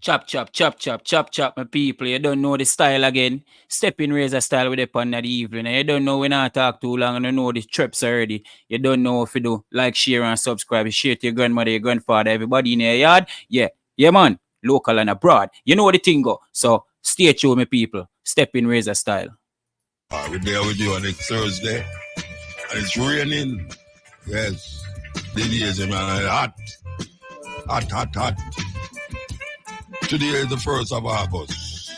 Chop, chop, chop, chop, chop, chop, my people. You don't know the style again. Steppin razor style with the pan at the evening. And you don't know when I talk too long and you know the trips already. You don't know if you do. Like, share, and subscribe. Share to your grandmother, your grandfather, everybody in your yard. Yeah, yeah, man. Local and abroad. You know what the thing go. So stay tuned, my people. Steppin razor style. We're there with you on next Thursday. And it's raining. Yes. The days are hot. Hot, hot, hot. Today is the 1st of August.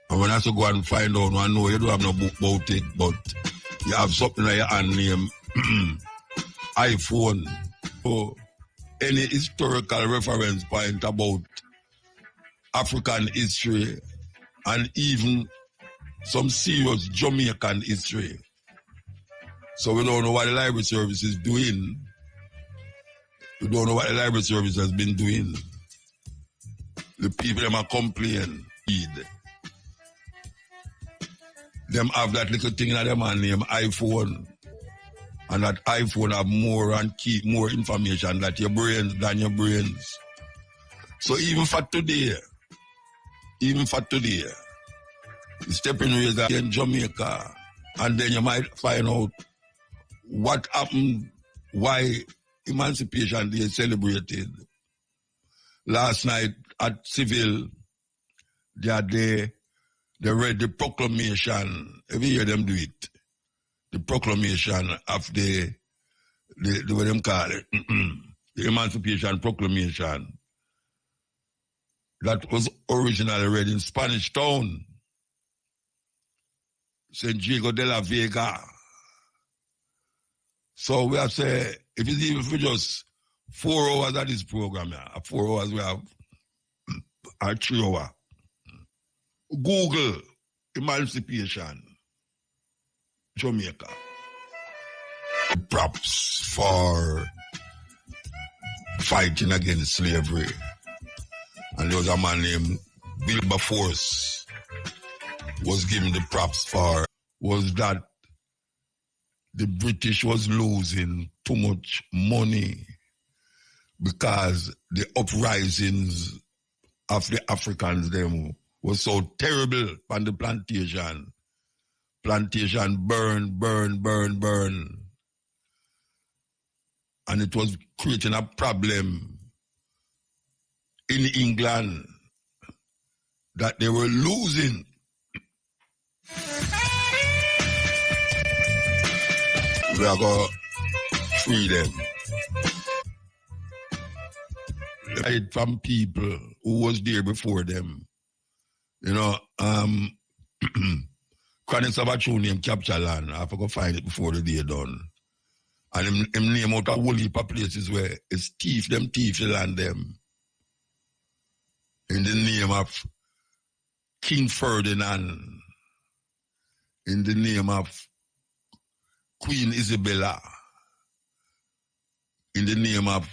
And when I have to go and find out, I know you don't have no book about it, but you have something like your hand name iPhone. So any historical reference point about African history and even some serious Jamaican history. So we don't know what the library service is doing. We don't know what the library service has been doing. The people them are complaining. Them have that little thing that them are named iPhone. And that iPhone have more and keep more information than your brains. So even for today, Steppin razor in Jamaica, and then you might find out what happened, why Emancipation Day is celebrated. Last night at Civil, they read the proclamation. Every year them do it. The proclamation of the what them call it, the Emancipation Proclamation. That was originally read in Spanish Town, San Diego de la Vega. So we have say, if it's even for just 4 hours of this program, 4 hours we have, or 3 hours. Google Emancipation Jamaica. Props for fighting against slavery. And there was a man named Wilberforce was given the props for was that the British was losing too much money because the uprisings of the Africans them was so terrible on the plantation. Plantation burn. And it was creating a problem in England that they were losing. We are going to free them. Right from people who was there before them. You know, Chronics of a True Name capture land. I have to go find it before the day done. And him name out a whole heap of places where it's thief the land them. In the name of King Ferdinand. In the name of Queen Isabella. In the name of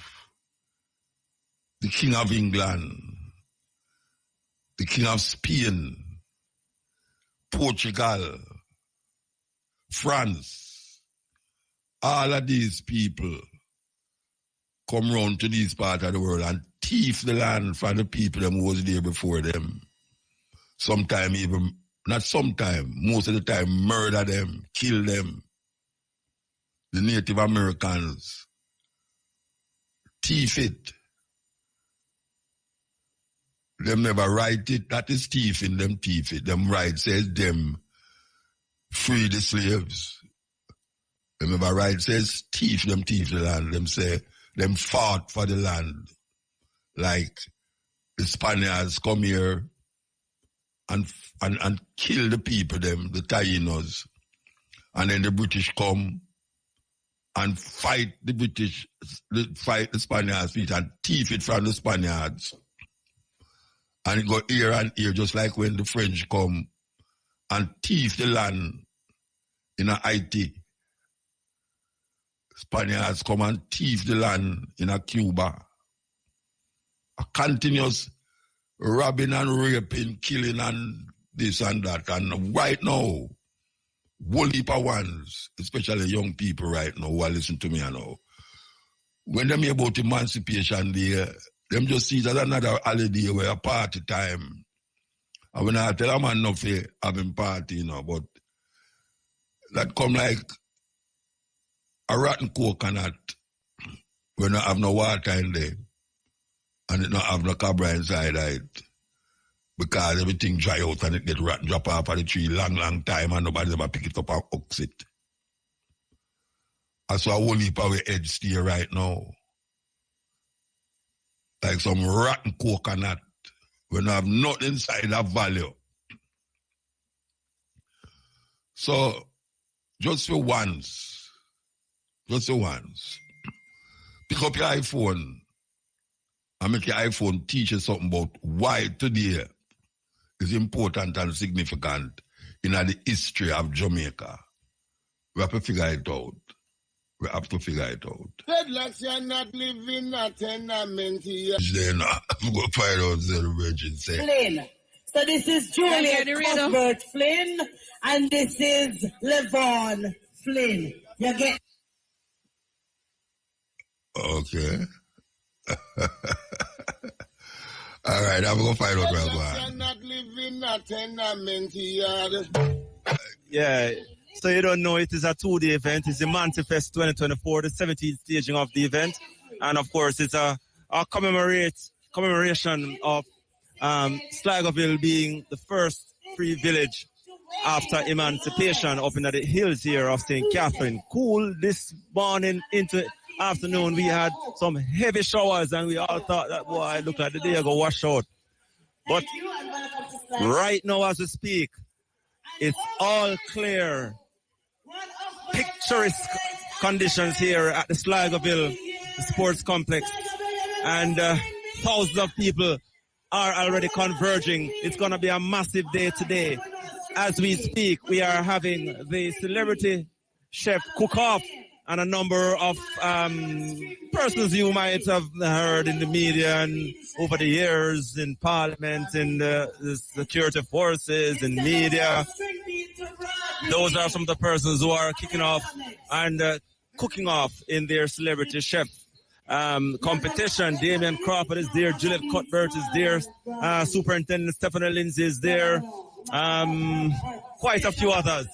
the King of England. The King of Spain. Portugal. France. All of these people come round to these parts of the world and thief the land from the people who was there before them. Sometime even, not sometime, most of the time murder them, kill them. The Native Americans thief it. Them never write it, that is thieving, them thief it. Them write says them free the slaves. Them never write says thief the land. Them say them fought for the land. Like the Spaniards come here and kill the people them, the Tainos. And then the British come and fight fight the Spaniards and thief it from the Spaniards. And it go here and here, just like when the French come and thief the land in Haiti. Spaniards come and thief the land in Cuba. A continuous robbing and raping, killing and this and that. And right now, whole heap of ones, especially young people right now who are listening to me now, when they hear about emancipation, they Them just see it as another holiday where a party time. And when I tell a man no fear having party, you know, but that come like a rotten coconut when you have no water in there and it not have no cabra inside of it. Because everything dry out and it get rotten, drop off of the tree long time and nobody ever pick it up and ox it. That's why a whole heap of our heads stay right now. Like some rotten coconut when I have nothing inside of value. So, just for once, pick up your iPhone and make your iPhone teach you something about why today is important and significant in the history of Jamaica. We have to figure it out. Dreadlocks, you're not living a tenement here. Then I'm going to find out the Virgin say. Flynn. So this is Juliet Cuthbert Flynn, and this is Levon Flynn. You get... Okay. All right, I'm going to find out where I'm going. You're not living a tenement here. Yeah. So you don't know, it is a 2-day event. It's the Manifest 2024, the 17th staging of the event. And of course, it's a commemoration of Sligoville being the first free village after emancipation up in the hills here of St. Catherine. Cool. This morning into afternoon, we had some heavy showers and we all thought that, boy, look like the day go wash out. But right now as we speak, it's all clear. Picturesque conditions here at the Sligoville Sports Complex. And thousands of people are already converging. It's going to be a massive day today. As we speak, we are having the celebrity chef cook-off and a number of persons you might have heard in the media and over the years in Parliament, in the security forces, in media. Those are some of the persons who are kicking off and cooking off in their celebrity chef competition. Damian Crawford is there, Juliet Cuthbert is there, Superintendent Steppin Lindsay is there, quite a few others.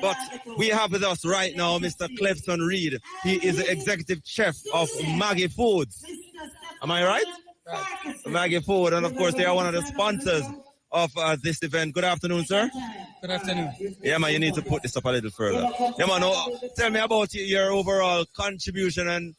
But we have with us right now Mr. Clifton Reed. He is the executive chef of Maggie Foods. Am I right? Right. Maggie Food, and of course they are one of the sponsors of this event. Good afternoon, sir. Good afternoon. Yeah, man, you need to put this up a little further. Yeah, man, tell me about your overall contribution and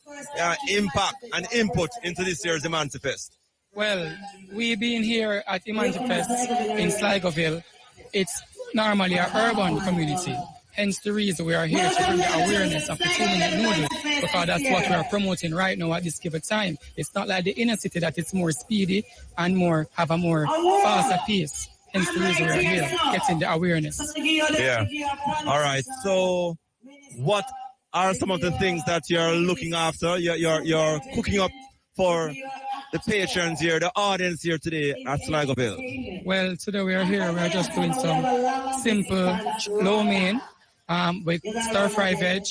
impact and input into this year's Emancipest. Well, we being here at Emancipest in Sligoville, it's normally an urban community. Hence the reason we are here to bring the awareness of the 2-minute noodle, because that's what we are promoting right now at this given time. It's not like the inner city that it's more speedy and have a more faster pace. Hence the reason we are here, getting the awareness. Yeah. All right. So what are some of the things that you're looking after? You're cooking up for the patrons here, the audience here today at Sligoville? Well, today we are here. We are just doing some simple lo mein with stir-fry veg,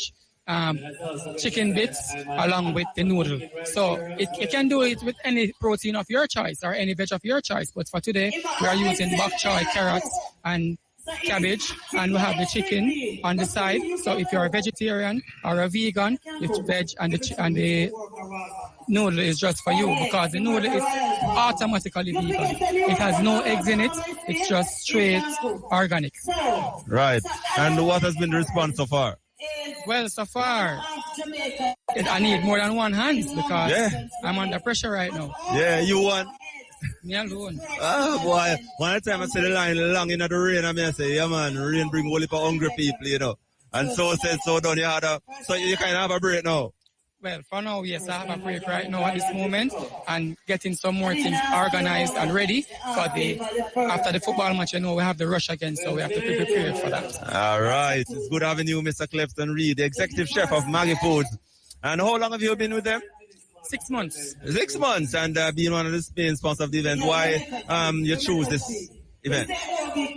chicken bits, along with the noodle. So you can do it with any protein of your choice or any veg of your choice. But for today, we are using bok choy, carrots, and cabbage, and we have the chicken on the side. So if you're a vegetarian or a vegan, the veg and the noodle is just for you, because the noodle is automatically vegan. It has no eggs in it. It's just straight organic. Right. And what has been the response so far? Well, so far, I need more than one hand because I'm under pressure right now. Yeah, you want? Me alone. Oh, boy. One time I see the line long in the rain, and I say, yeah, man, rain bring all the hungry people, you know. And so said, so done, so you kind of have a break now. Well, for now, yes, I have a break right now at this moment and getting some more things organized and ready for after the football match. You know, we have the rush again, so we have to be prepared for that. All right. It's good having you, Mr. Clifton Reed, the executive chef of Maggie Foods. And how long have you been with them? 6 months. 6 months, and being one of the main sponsors of the event. Why you choose this event?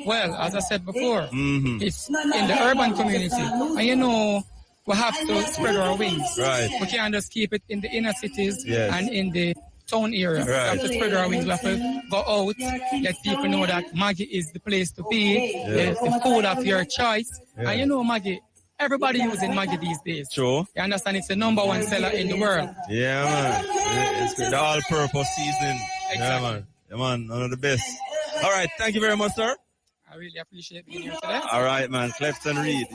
Well, as I said before, it's in the urban community. And you know, we have to spread our wings. Right. We can't just keep it in the inner cities and in the town area. We have to spread our wings. We have to go out, let people know that Maggie is the place to be, the food of your choice. And you know, Maggie, everybody using Maggie these days. True. You understand? It's the #1 seller in the world. Yeah, man. It's the all-purpose seasoning. Exactly. Yeah, man. Yeah, man. One of the best. All right. Thank you very much, sir. I really appreciate being here today. All right, man. Clefton Reed,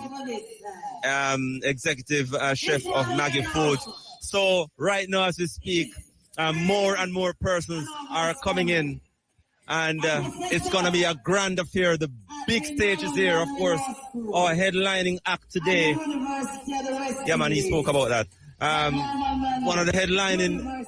executive chef of Maggie Food. So right now, as we speak, more and more persons are coming in, and it's going to be a grand affair. The big stage is here, of course. Our headlining act today. Yeah, man, he spoke about that. One of the headlining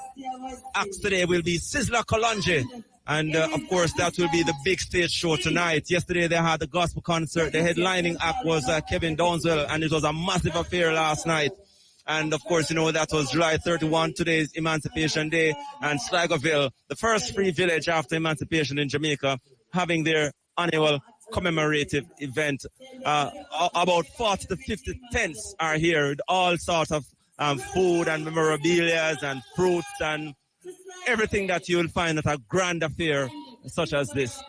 acts today will be Sizzla Kalonji. And, of course, that will be the big stage show tonight. Yesterday, they had the gospel concert. The headlining act was Kevin Downswell, and it was a massive affair last night. And, of course, you know, that was July 31. Today is Emancipation Day. And Sligoville, the first free village after emancipation in Jamaica, having their annual commemorative event. About 40 to 50 tents are here with all sorts of food and memorabilia and fruits and everything that you will find at a grand affair such as this.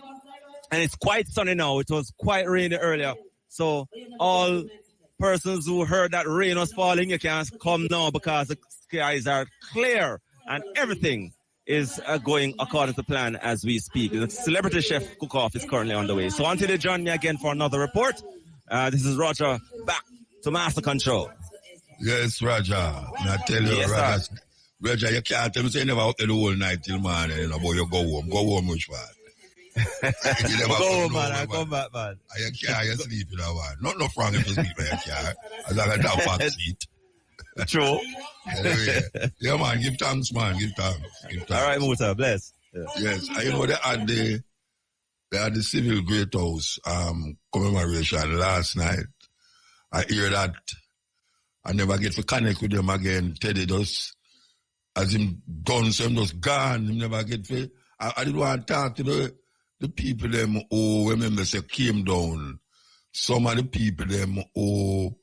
And it's quite sunny now. It was quite rainy earlier. So all persons who heard that rain was falling, you can come now because the skies are clear and everything is going according to plan as we speak. The Celebrity Chef Cook-Off is currently on the way. So until you join me again for another report, this is Roger back to Master Control. Yes, Roger. I tell you, Yes, Roger, you can't tell me say you never out there the whole night till morning, you know, but you go home. Go home, which one? You never Go home, home, man. I come back, man. And you can't, you sleep in a one. Not no wrong if you sleep in your car. As long as you have back seat. True. Anyway, yeah, man, give thanks, man. Give thanks. Give thanks. All right, Muta, bless. Yeah. Yes, and you know, they had the Civil Great House commemoration last night. I hear that I never get to connect with them again. Teddy just, as him done, so him just gone. Him never get to. I didn't want to talk to the people them who remember say came down. Some of the people them who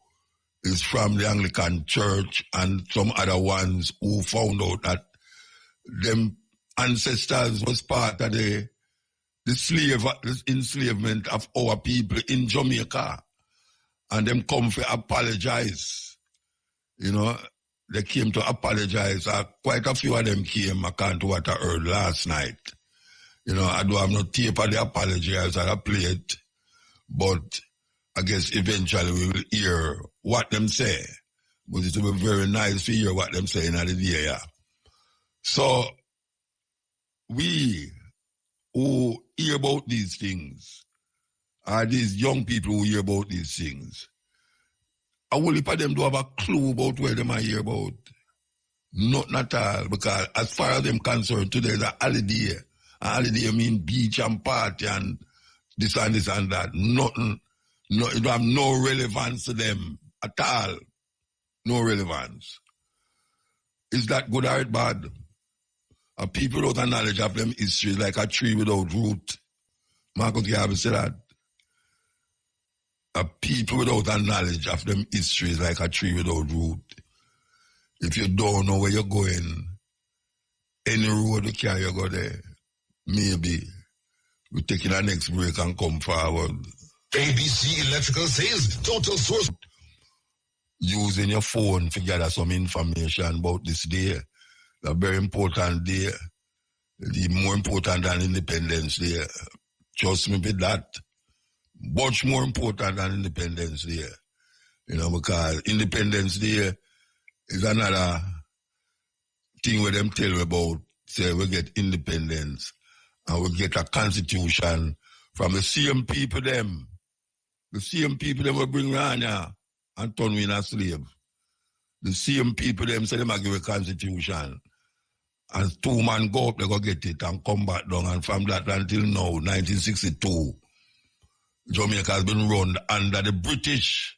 is from the Anglican Church and some other ones who found out that them ancestors was part of the enslavement of our people in Jamaica. And them come to apologize. You know, they came to apologize. Quite a few of them came, according to what I heard last night. You know, I don't have no tape of the apology as I play it, but I guess eventually we will hear what them say. But it will be very nice to hear what them say in the day. Yeah. So, we who hear about these things, are these young people who hear about these things, I will heap of them don't have a clue about where them I hear about. Nothing at all, because as far as them concerned, today is a holiday. A holiday mean beach and party and this and that. Nothing. No, it don't have no relevance to them at all. No relevance. Is that good or bad? A people without knowledge of them history is like a tree without root. Marcus Garvey said that. A people without a knowledge of them history is like a tree without root. If you don't know where you're going, any road you carry, you go there. Maybe we taking our next break and come forward. ABC Electrical Sales Total Source. Using your phone to gather some information about this day. A very important day. The more important than Independence Day. Trust me with that. Much more important than Independence Day. You know, because Independence Day is another thing where them tell you about, say we get independence and we get a constitution from the same people them. The same people them will bring around here and turn we in a slave. The same people them say them will give a constitution. And 2 man go up, they go get it and come back down. And from that until now, 1962, Jamaica has been run under the British.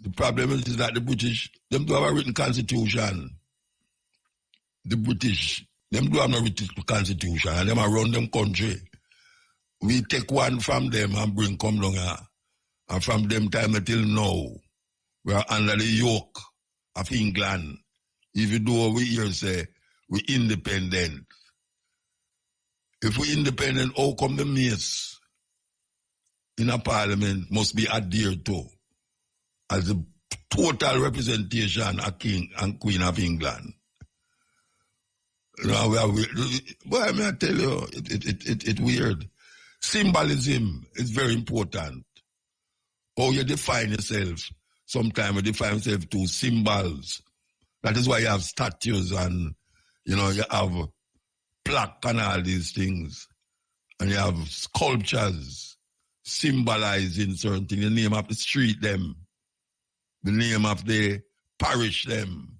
The problem is that the British, them do have a written constitution. The British, them do have no written constitution, and them are run them country. We take one from them and bring come down here. And from them time until now, we are under the yoke of England. Even though we hear say, we independent. If we independent, how come the mace in a parliament must be adhered to as the total representation of King and Queen of England? Now boy, I mean, I tell you, it's weird. Symbolism is very important. How you define yourself. Sometimes you define yourself through symbols. That is why you have statues and, you have plaque and all these things. And you have sculptures symbolizing certain things. The name of the street them. The name of the parish them.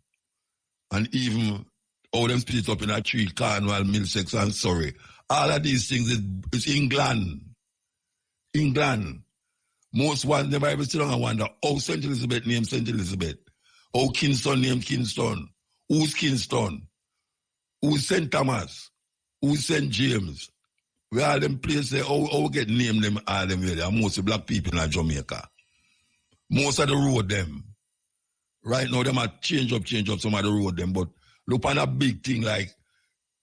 And even all them split up in a tree, Cornwall, Middlesex and Surrey. All of these things is England. England. Most ones never ever sit down and wonder how St. Elizabeth named St. Elizabeth. How Kingston named Kingston. Who's Kingston? Who's St. Thomas? Who's St. James? Where all them places, how get named them all them there? Most of black people in Jamaica. Most of the road them. Right now, them are change up some of the road them. But look on a big thing like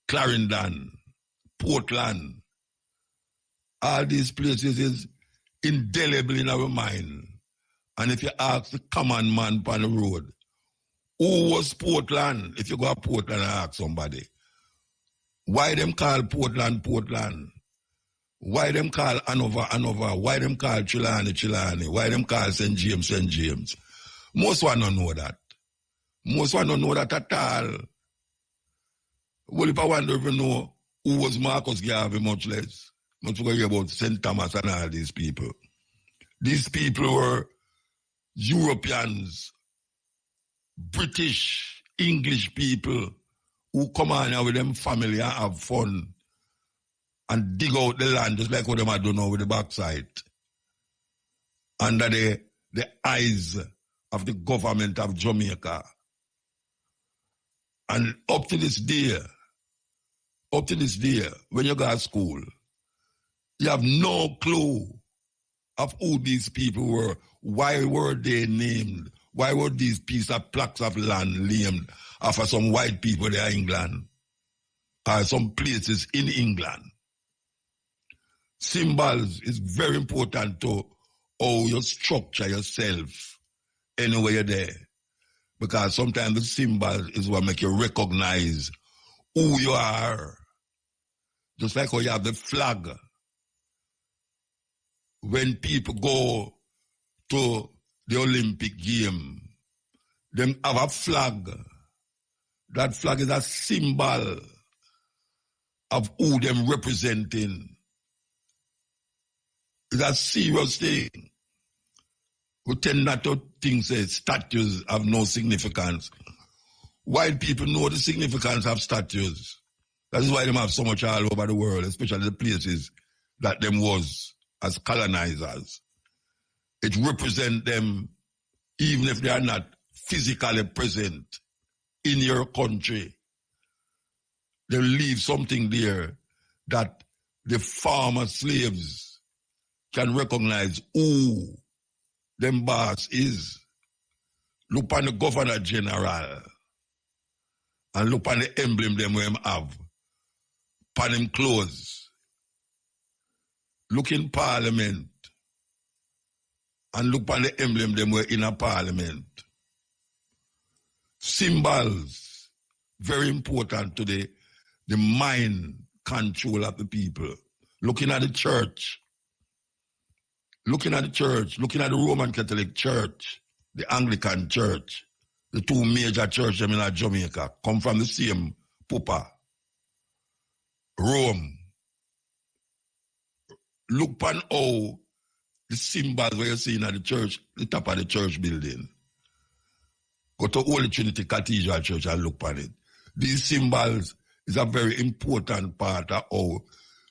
Clarendon, Portland. All these places is indelible in our mind. And if you ask the common man on the road, who was Portland? If you go to Portland and ask somebody, why them call Portland, Portland? Why them call Hanover, Hanover? Why them call Trelawney, Trelawney? Why them call St. James, St. James? Most one don't know that. Most one don't know that at all. Well, if I wonder if you know who was Marcus Garvey, much less. Not to worry about St. Thomas and all these people. These people were Europeans, British, English people who come on here with them family and have fun and dig out the land just like what them are doing now with the backside. Under the eyes of the government of Jamaica. And up to this day, when you go to school, you have no clue of who these people were. Why were they named? Why were these pieces of plaques of land named after some white people there in England? Or some places in England? Symbols is very important to how you structure yourself anywhere you're there. Because sometimes the symbol is what make you recognize who you are. Just like how you have the flag. When people go to the Olympic game, them have a flag. That flag is a symbol of who them representing. It's a serious thing. We tend not to think that statues have no significance. White people know the significance of statues. That is why they have so much all over the world, especially the places that them was as colonizers. It represents them even if they are not physically present in your country. They leave something there that the former slaves can recognize who them boss is. Look on the Governor General and look on the emblem them we have on them clothes. Look in Parliament and look on the emblem them were in a Parliament. Symbols, very important to the mind control of the people. Looking at the church, looking at the Roman Catholic Church, the Anglican Church, the two major churches in Jamaica, come from the same Papa, Rome. Look on how the symbols where you see in the church, the top of the church building. Go to Holy Trinity Cathedral Church and look on it. These symbols is a very important part of how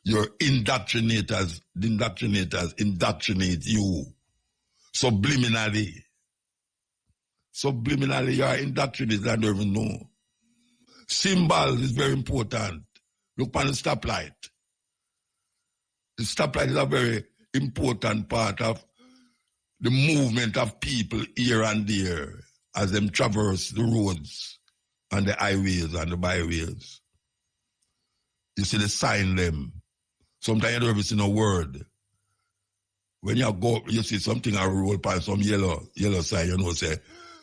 your indoctrinators indoctrinate you subliminally. Subliminally, you are indoctrinated and don't even know. Symbols is very important. Look on the stoplight. The stoplight is a very important part of the movement of people here and there as them traverse the roads and the highways and the byways. You see the sign them. Sometimes you don't even see no word. When you go, you see something I roll by some yellow sign, you know, say,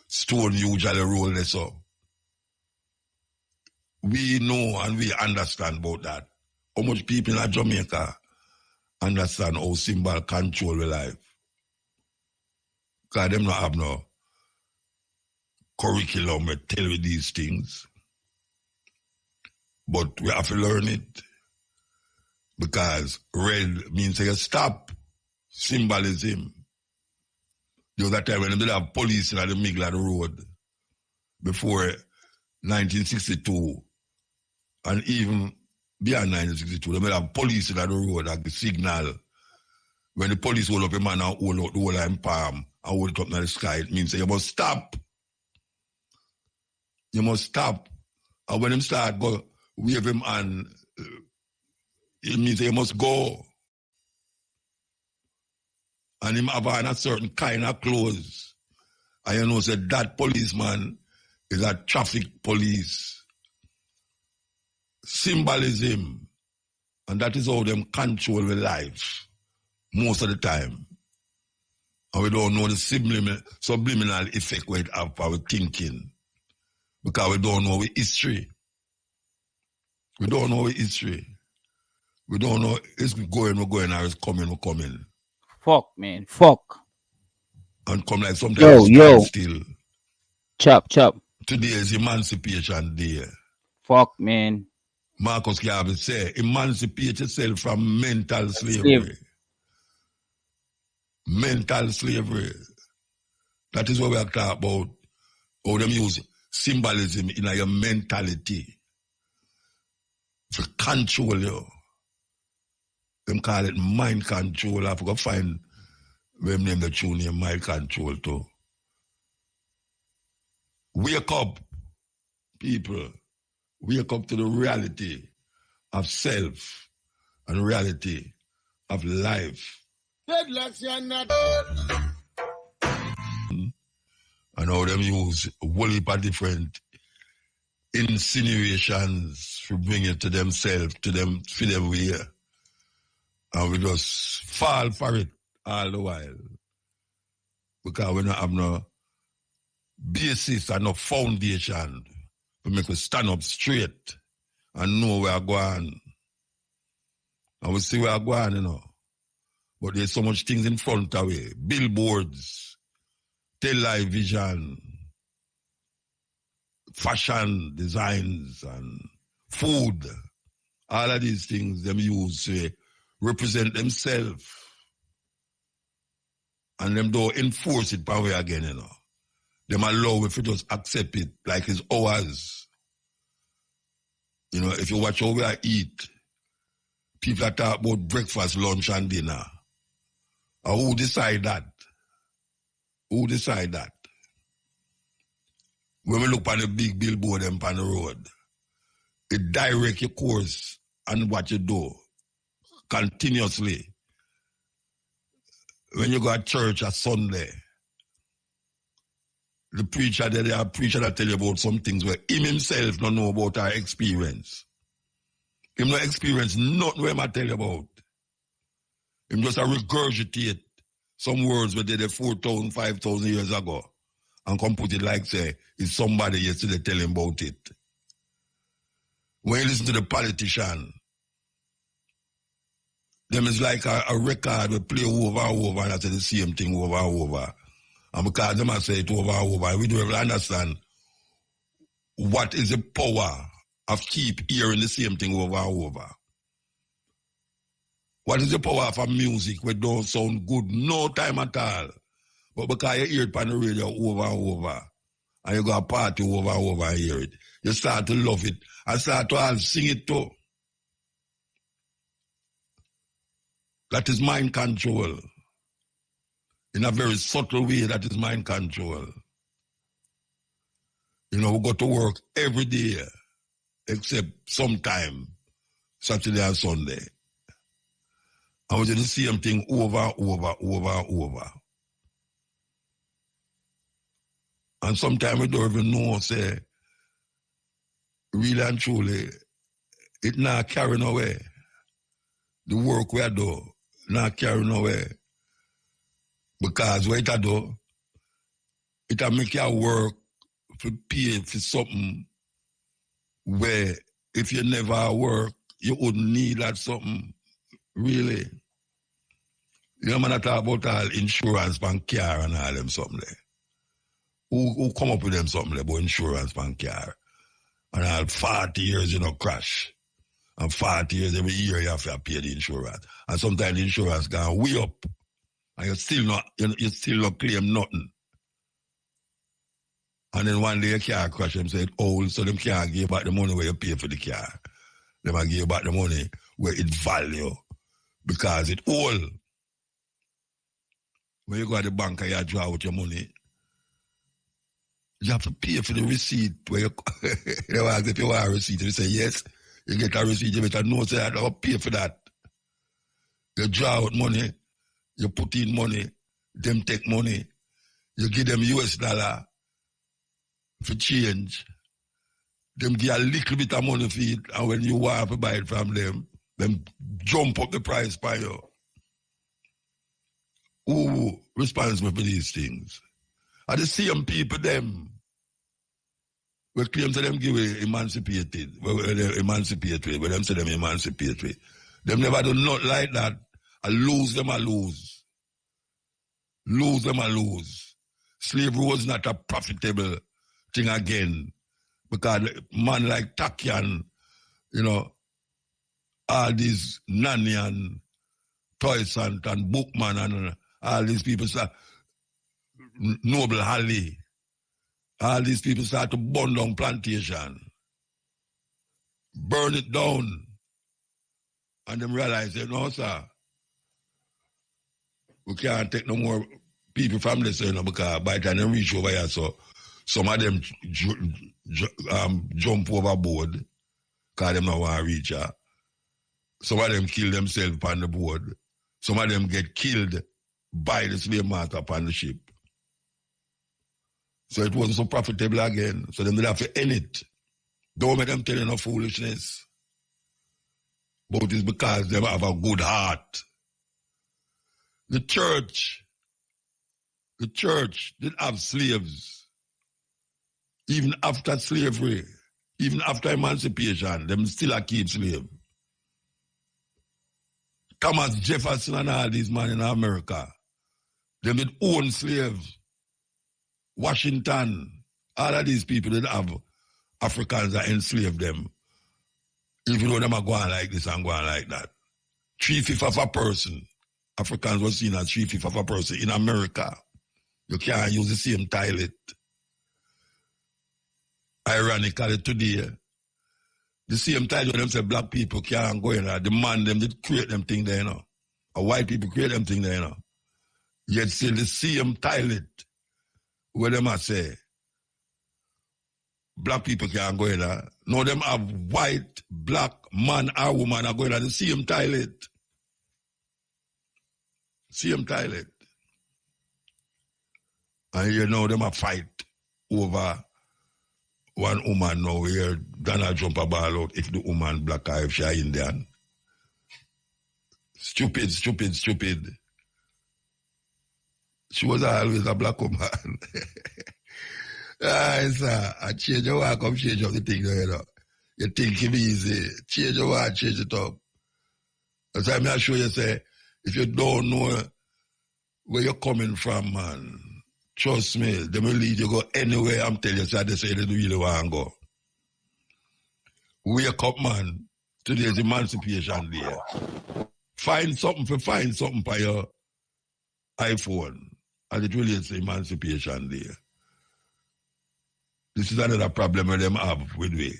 stone usually roll this up. We know and we understand about that. How much people in Jamaica understand how symbol control the life. Because them not have no curriculum that tell you these things. But we have to learn it. Because red means you stop. Symbolism. There was a time when they have police in the middle of the road before 1962 and even beyond 1962. They have police in the road like the signal. When the police hold up a man and hold out the whole in palm and hold it up in the sky, it means you must stop. You must stop. And when them start go wave him and it means you must go. And him have on a certain kind of clothes. And you know, say that policeman is a traffic police. Symbolism. And that is how them control the life most of the time. And we don't know the subliminal effect we have for our thinking. Because we don't know our history. We don't know our history. We don't know it's going, we're going, or it's coming, we're coming. Fuck, man. Fuck. And come like sometimes still. Chop. Today is Emancipation Day. Fuck, man. Marcus Garvey say, emancipate yourself from mental slavery. Mental slavery. That is what we are talking about. How them use symbolism in your mentality. To control you. Them call it mind control. I forgot find them name the tune name mind control too. Wake up, people. Wake up to the reality of self and reality of life. Dreadlocks, you're not. And how them use a whole heap of different insinuations to bring it to themselves, to them, for them way. And we just fall for it all the while. Because we don't have no basis and no foundation to make us stand up straight and know where we're going. And we see where we're going, you know. But there's so much things in front of we. Billboards, television, fashion designs, and food. All of these things them use to represent themselves. And them don't enforce it by way again, you know. Them allow if you just accept it like it's ours. You know, if you watch how we eat, people are talking about breakfast, lunch, and dinner. And who decide that? Who decide that? When we look on the big billboard and on the road, it direct your course and what you do continuously. When you go to church on Sunday, the preacher there, a preacher that tell you about some things where him himself don't know about our experience. Him no experience nothing where I tell you about. Him just regurgitate some words where they did 4,000, 5,000 years ago and come put it like say, it's somebody yesterday tell him about it. When you listen to the politician, them is like a record we play over and over and I say the same thing over and over. And because them I say it over and over, we don't even understand what is the power of keep hearing the same thing over and over. What is the power of a music which don't sound good no time at all? But because you hear it on the radio over and over, and you go a party over and over and hear it, you start to love it and start to all sing it too. That is mind control. In a very subtle way, that is mind control. You know, we go to work every day, except sometime, Saturday and Sunday. And we do the same thing over and over. And sometimes we don't even know, say, really and truly, it not carry nowhere. The work we do not carry nowhere. Because what it do, it make you work for pay for something where if you never work, you wouldn't need that something, really. You know, man, I talk about all insurance, bank car and all them something there. Who come up with them something there about insurance, bank car? And all 40 years, you know, crash. And 40 years, every year you have to pay the insurance. And sometimes the insurance gone way up. And you still not claim nothing. And then one day a car crash, them said, oh, so them can't give back the money where you pay for the car. Them will give back the money where it value. Because it old. When you go to the bank and you draw out your money, you have to pay for the receipt. Where you, you ask if you want a receipt, you say yes, you get a receipt, you better know say I don't pay for that. You draw out money, you put in money, them take money, you give them US dollar for change, them give a little bit of money for it, and when you want to buy it from them jump up the price by you. Who responsible for these things? Are the same people them we claim to them give emancipated, emancipatory, when them say them emancipatory. Them never do not like that. I lose them, I lose. Lose them, I lose. Slavery was not a profitable thing again. Because man like Takian, you know, all these Nanian, Toysant and Bookman and all these people start, Noble Halley, all these people start to burn down plantation. Burn it down. And them realize, no, sir, we can't take no more people from this, you know, because by the time they reach over here, so some of them jump overboard because they don't want to reach her. Some of them kill themselves on the board. Some of them get killed by the slave master upon the ship. So it wasn't so profitable again. So them did have to end it. Don't make them tell you no foolishness. But it's because they have a good heart. The church did have slaves. Even after slavery, even after emancipation, them still keep slaves. Thomas Jefferson and all these men in America, them did own slaves. Washington, all of these people that have Africans that enslave them, even though them are going like this and going like that. 3/5 of a person, Africans were seen as 3/5 of a person in America. You can't use the same toilet. Ironically, today, the same toilet them say black people can't go in there. The man them did create them thing there, you know. Or white people create them thing there, you know. Yet still the same toilet where them a say black people can't go in there. No, them have white, black, man or woman are going to the same toilet. Same toilet. And you know them a fight over one woman now here, Donald Trump a ball out if the woman black or if she Indian. Stupid. She was always a black woman. Sir, I change your work, come change up the thing, you know. You think it easy. Change your work, change it up. That's why I show you, say, if you don't know where you're coming from, man, trust me, they will lead you go anywhere. I'm telling you, so they say they really want to go. Wake up, man. Today's Emancipation Day. Find something for your iPhone. And it really is Emancipation Day. This is another problem that them have with me.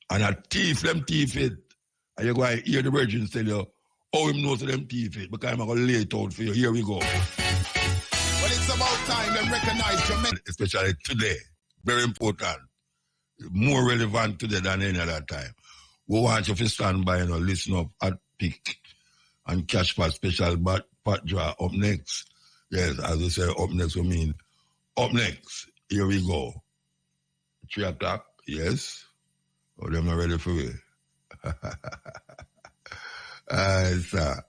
And a thief it. And you go and hear the virgins tell you, oh, him knows them thief it, because I'm going to lay it out for you. Here we go. Well, it's about time them recognize your men. Especially today. Very important. More relevant today than any other time. We want you to stand by and listen up at Pick and Cash for special pot draw up next. Yes, as we say, up next, we mean up next. Here we go. 3 o'clock, yes. Oh, them not ready for it. Sir.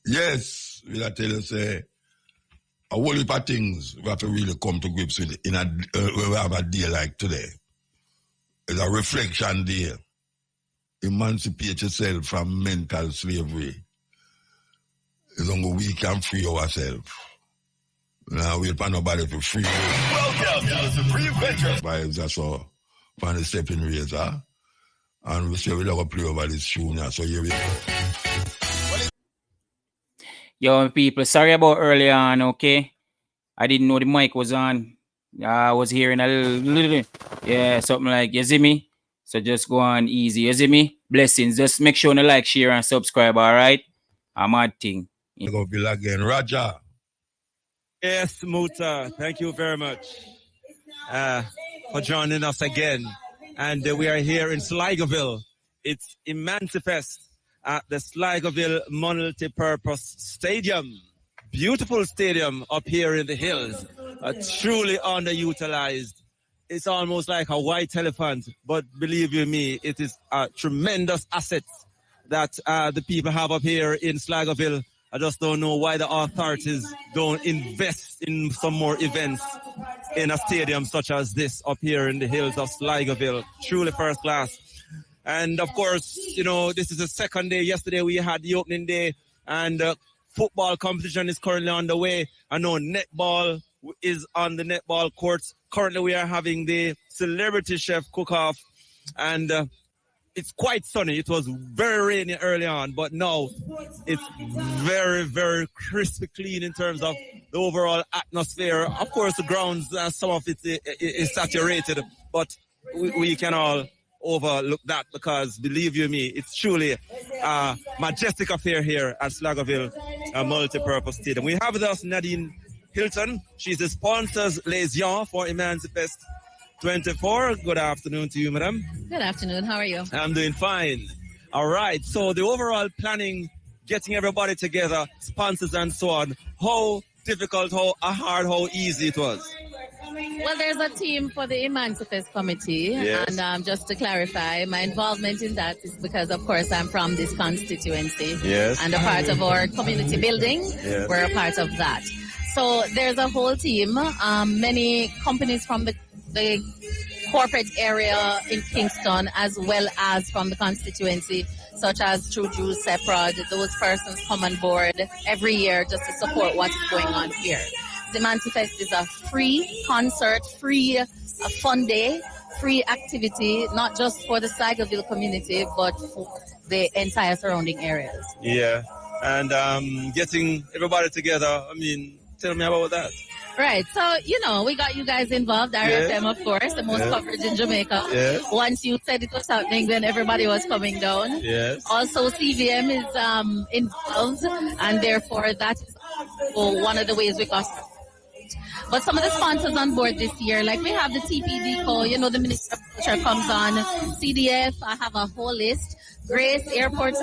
Yes, we tell you say a whole heap of things we have to really come to grips with in we have a day like today. It's a reflection day. Emancipate yourself from mental slavery. It's only we can free ourselves. Now wait for nobody to free you. Welcome to the Supreme Veterans. Vibes are so from the Steppin razor. And we say we're going to play over this tune now. So here we go. Yo, people, sorry about earlier on, okay? I didn't know the mic was on. I was hearing a little, yeah, something like, you see me? So just go on easy, you see me? Blessings. Just make sure to like, share, and subscribe, all right? I'm a thing. We're going to be again. Roger. Yes, Muta, thank you very much for joining us again. And we are here in Sligoville. It's Emancipest at the Sligoville Multi-Purpose Stadium. Beautiful stadium up here in the hills. Truly underutilized. It's almost like a white elephant, but believe you me, it is a tremendous asset that the people have up here in Sligoville. I just don't know why the authorities don't invest in some more events in a stadium such as this up here in the hills of Sligoville. Truly first class. And of course, you know, this is the second day. Yesterday we had the opening day, and football competition is currently underway. I know netball is on the netball courts. Currently we are having the celebrity chef cook-off, and it's quite sunny. It was very rainy early on, but now it's very, very crispy clean in terms of the overall atmosphere. Of course, the grounds, some of it is saturated, but we can all overlook that because, believe you me, it's truly a majestic affair here at Sligoville Multi-Purpose Stadium. We have with us Nadine Hilton. She's the sponsors liaison for Emancipest 24. Good afternoon to you, madam. Good afternoon. How are you? I'm doing fine. All right. So the overall planning, getting everybody together, sponsors and so on, how difficult, how hard, how easy it was? Well, there's a team for the Emancipest Committee. Yes. And just to clarify, my involvement in that is because, of course, I'm from this constituency. Yes. And a part of our community building, Yes. we're a part of that. So there's a whole team, many companies from the corporate area in Kingston, as well as from the constituency, such as True Jews, Seprod. Those persons come on board every year just to support what is going on here. The Emancipest is a free concert, free fun day, free activity, not just for the Sligoville community, but for the entire surrounding areas. Yeah. And getting everybody together, I mean, tell me about that. Right, so, you know, we got you guys involved, RFM, of course, the most coverage in Jamaica. Yes. Once you said it was happening, then everybody was coming down. Yes. Also, CVM is involved, and therefore that is one of the ways we got. But some of the sponsors on board this year, like we have the TPD Co, you know, the Minister of Culture comes on, CDF, I have a whole list, Grace, Airport,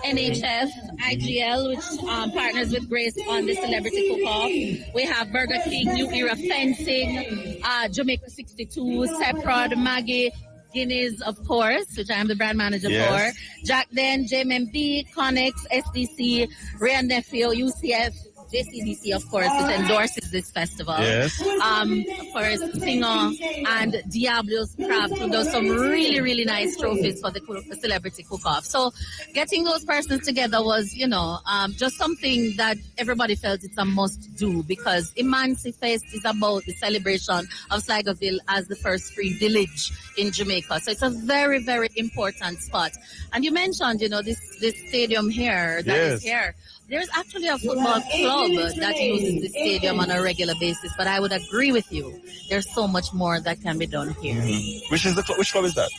NHF, IGL, which partners with Grace on the Celebrity Cook-Off. We have Burger King, New Era Fencing, Jamaica 62, Seprod, Maggie, Guinness, of course, which I am the brand manager for. Jack Den, JMMB, Connex, SDC, Ray and Nephew, UCF, JCDC, of course, which endorses this festival. Yes. Of course, Singer and Diablo's Craft, who does some really, really nice trophies for the Celebrity Cook-Off. So getting those persons together was, you know, just something that everybody felt it's a must-do, because Emancipest is about the celebration of Sligoville as the first free village in Jamaica. So it's a very, very important spot. And you mentioned, you know, this stadium here that is here. There's actually a football club that uses the stadium on a regular basis, but I would agree with you. There's so much more that can be done here. Mm-hmm. Which club is that?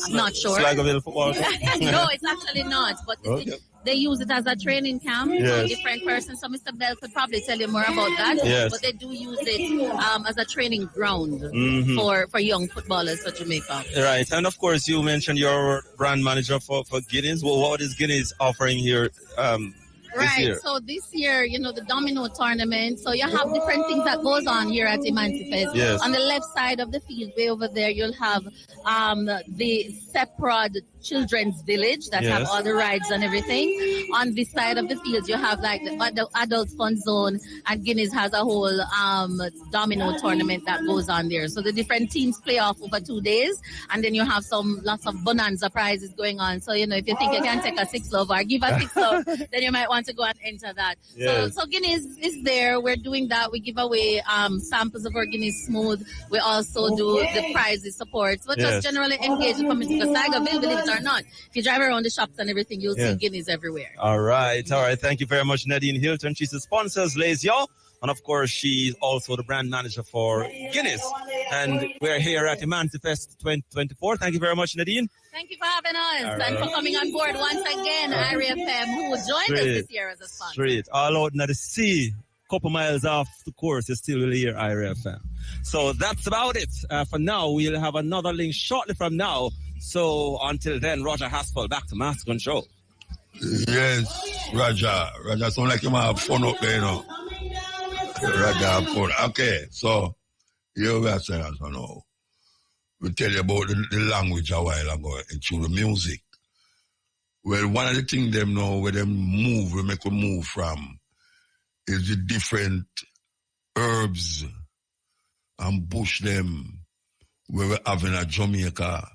I'm not sure. Sligoville Football Club? No, it's actually not. But they use it as a training camp for different persons. So Mr. Bell could probably tell you more about that. Yes. But they do use it as a training ground for young footballers for Jamaica. Right. And of course, you mentioned your brand manager for Guinness. Well, what is Guinness offering here this year? Right. So this year, you know, the domino tournament. So you have different things that goes on here at Emancipation. Yes. On the left side of the field, way over there, you'll have the Seprod Children's Village that have Yes. all the rides and everything. On this side of the field, you have like the adult fun zone, and Guinness has a whole domino tournament that goes on there. So the different teams play off over 2 days, and then you have lots of bonanza prizes going on. So, you know, if you think you can take a 6 love or give a 6 love, then you might want to go and enter that. Yes. So Guinness is there. We're doing that. We give away samples of our Guinness Smooth. We also do the prizes supports, but Yes. just generally engage the community. Because Sligoville, believe it or not, if you drive around the shops and everything, you'll see Guinness everywhere. All right. Thank you very much, Nadine Hilton. She's the sponsors, Lazio. And of course, she's also the brand manager for Guinness. And we're here at Emancipation 2024. Thank you very much, Nadine. Thank you for having us and for coming on board once again, Irie FM, who joined us this year as a sponsor. Straight. All out in the sea, couple miles off the course, you still will hear Irie FM. So that's about it. For now, we'll have another link shortly from now. So until then, Roger Haspel, back to Master Control. Yes, Roger. Roger sound like him have fun up there, you know. Roger have fun. Okay, so here we are saying so now. We tell you about the language a while ago and through the music. Well, one of the things them now where them move, we make a move from is the different herbs and bush them where we have in a Jamaica.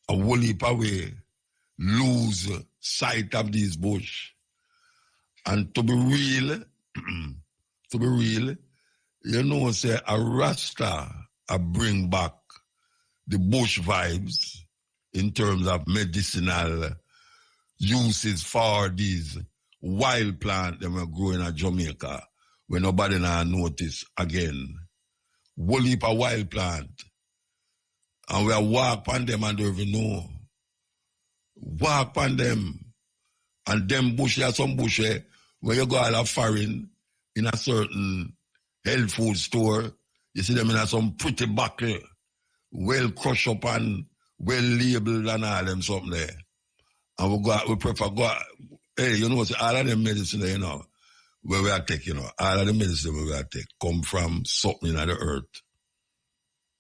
A whole heap away lose sight of these bush. And to be real, you know, say a Rasta bring back the bush vibes in terms of medicinal uses for these wild plants that were growing in Jamaica when nobody now notice again. Whole heap of wild plant. And we walk on them and don't even know. Walk on them. And them bush, there are some bush where you go all a foreign in a certain health food store, you see them in some pretty buckle, well crushed up and well labeled and all them something there. And we prefer go, hey, you know, all of them medicine there, you know, where we are taking, you know, all of the medicine where we are taking come from something in the earth.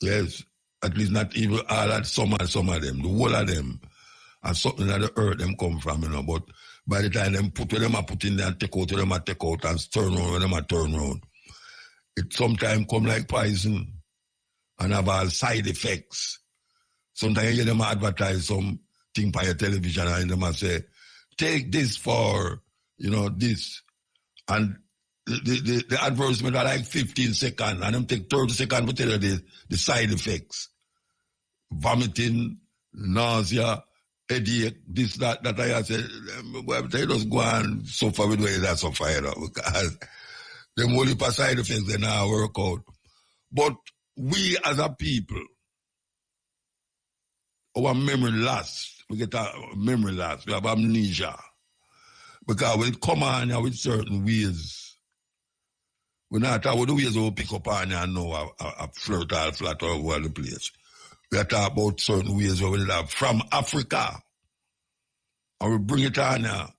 Yes. At least not even all that, some of them, the whole of them, and something that the earth them come from, you know. But by the time them put in there and take out, them take out and turn around, them turn around, it sometimes come like poison and have all side effects. Sometimes you hear them advertise some thing by your television and them say, take this for, you know, this. And the advertisement are like 15 seconds, and them take 30 seconds to tell you the side effects. Vomiting, nausea, headache, this, that I said, well, they just go and suffer with ways that suffer, you know, because them only for side effects they now work out. But we as a people, our memory loss, we get our memory loss, we have amnesia. Because when it come on with certain ways, we not talk about the ways we pick up on and know a flirt all flat all over the place. We are talking about certain ways where we have from Africa. And we bring it on now.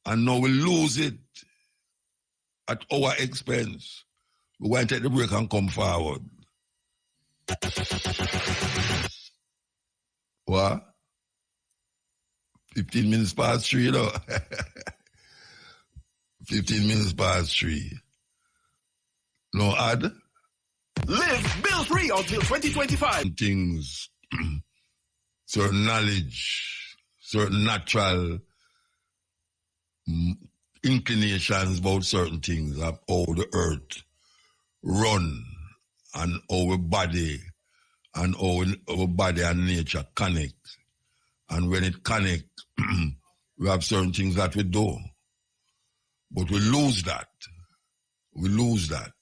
And now we lose it at our expense. We want to take the break and come forward. What? 15 minutes past 3, you know. 15 minutes past 3. No ad? Live bill-free until 2025. Things, certain knowledge, certain natural inclinations about certain things of how the earth run and our body and our body and nature connect. And when it connect, we have certain things that we do. But we lose that. We lose that.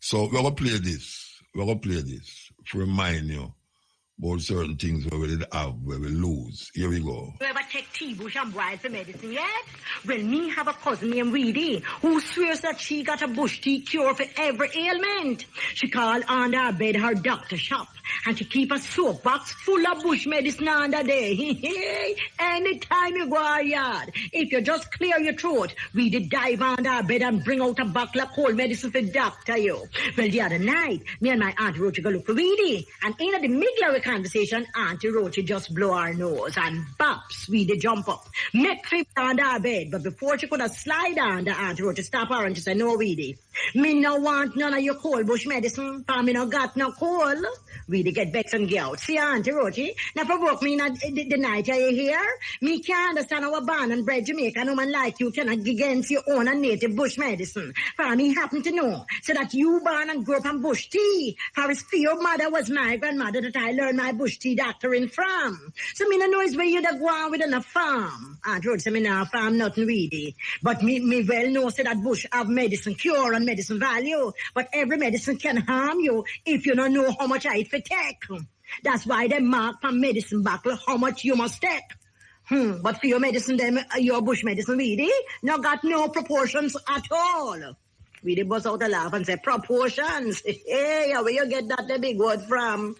So we're going to play this. We're going to play this to remind you about certain things where we did have, where we lose. Here we go. You ever take tea, bush and boil for medicine yet? Well, me have a cousin named Reedy who swears that she got a bush tea cure for every ailment. She called under her bed her doctor shop And she keep a soap box full of bush medicine under there. Anytime you go out yard, if you just clear your throat, we did dive under our bed and bring out a bottle of cold medicine for doctor you. Well, the other night, me and my Aunt Roach go look for Weedy, and in the middle of the conversation, Auntie Roach just blow our nose, and bops, we did jump up, make trip under our bed, but before she could have slide under Auntie Roach, stop her and she said, no, Weedy, me no want none of your cold bush medicine, for me no got no cold. Weedy get vexed and get out. See, Auntie Roach, now provoke me in the night, are you here? Me can't understand how a born and bred Jamaican woman like you cannot give against your own and native bush medicine. For me happen to know, so that you born and grew up on bush tea. For his your mother was my grandmother that I learned my bush tea doctoring from. So me no know is where you'd go on with on a farm. Aunt Rhoda say me now farm nothing really. But me well know say that bush have medicine cure and medicine value. But every medicine can harm you if you don't know how much it for take. That's why they mark from medicine bottle how much you must take. But for your medicine, them, your bush medicine, really, no got no proportions at all. Really bust out a laugh and say, proportions? Hey, where you get that the big word from?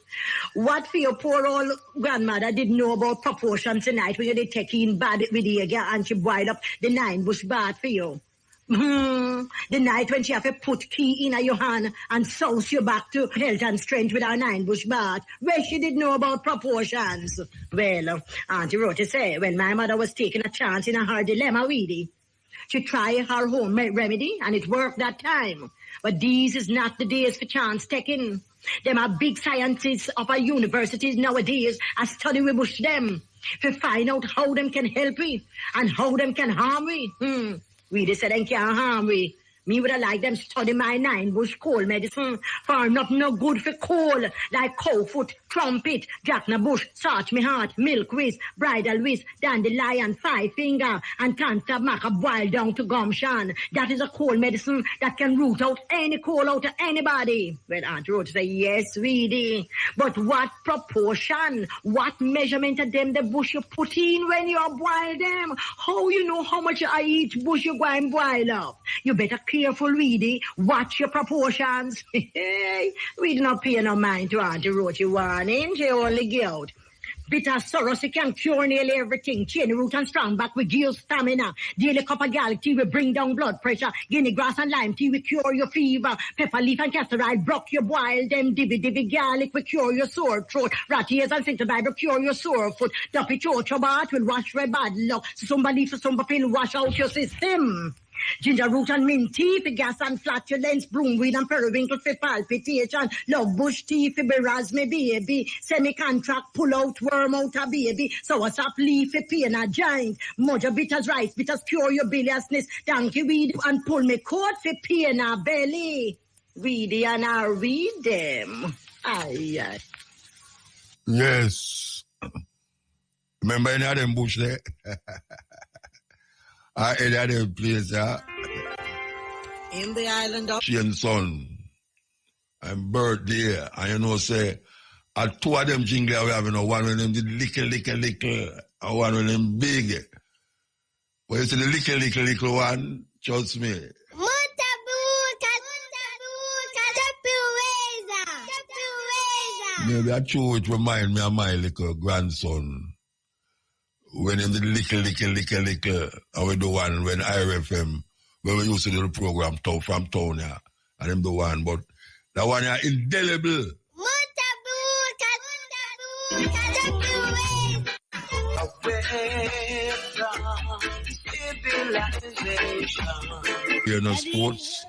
What for your poor old grandmother didn't know about proportions tonight when you did take in bad with the again and she boiled up the 9 bush bath for you? The night when she have to put key in your hand and souse you back to health and strength with her 9 bush bath, where she did know about proportions. Well, Auntie Rhoda say, when my mother was taking a chance in her dilemma, really, she tried her home remedy and it worked that time. But these is not the days for chance taking. Them are big scientists of our universities nowadays are studying with bush them to find out how them can help we and how them can harm we. We just said they can't harm we. Me would have liked them study my 9 bush cold medicine for not no good for cold like cowfoot, trumpet, jackna-bush, sarch me heart, milk whisk, bridal whisk, dandelion, 5 finger, and cancer maca boiled down to gumption. That is a cold medicine that can root out any cold out of anybody. Well, Aunt Rhoda say, yes, really. But what proportion, what measurement of them the bush you put in when you boil them? How you know how much I eat bush you go and boil up? You better careful, Weedy. Watch your proportions. We do not pay no mind to Auntie Roach warning. She only give out. Bitter sorrow, she can cure nearly everything. Chain root and strong back with give stamina. Daily cup of garlic tea will bring down blood pressure. Guinea grass and lime tea will cure your fever. Pepper leaf and castor oil brock your boil. Them divvy garlic will cure your sore throat. Rat ears and cinnamon will cure your sore foot. Duppy chocho bath will wash red bad luck. Sumba leaf, sumba pill wash out your system. Ginger root and mint tea for gas and flatulence, broomweed and periwinkle for palpitation, love bush tea for berasme baby, semi-contract pull out worm out a baby, sour sap leaf for pain a giant, mojo bitters rice, bitters cure your biliousness, donkey weed and pull me coat for pain a belly. Weedy and I read them. Aye. Yes. Remember any of them bush there? Any of them place, in the island of she and son and birthday, and you know, say, at 2 of them jingle we have, you know, one of them did little, and one of them big. But you see the little one, trust me. Maybe I true it remind me of my little grandson. When in the little, and we do one when IRFM, when we used to do the program from town, yeah, and them the one, but that one is indelible. You know sports?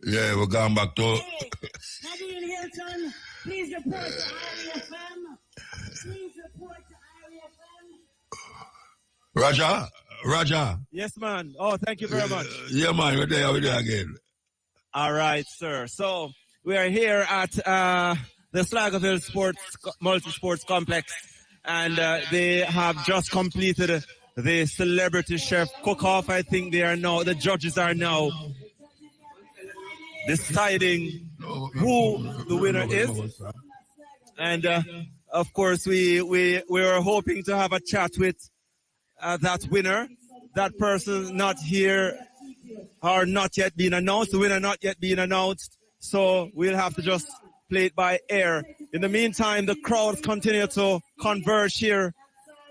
Yeah, we're going back to... Nadine Hilton, please report to IRFM. Please report to IRFM. Roger. Yes, man. Oh, thank you very much. Yeah, man, we're there again. All right, sir. So we are here at the Sligoville Multi-Sports Complex, and they have just completed the Celebrity Chef Cook-Off. I think the judges are now deciding who the winner is. And of course, we were hoping to have a chat with that winner. That person not here or not yet been announced. The winner not yet been announced. So we'll have to just play it by ear. In the meantime, the crowds continue to converge here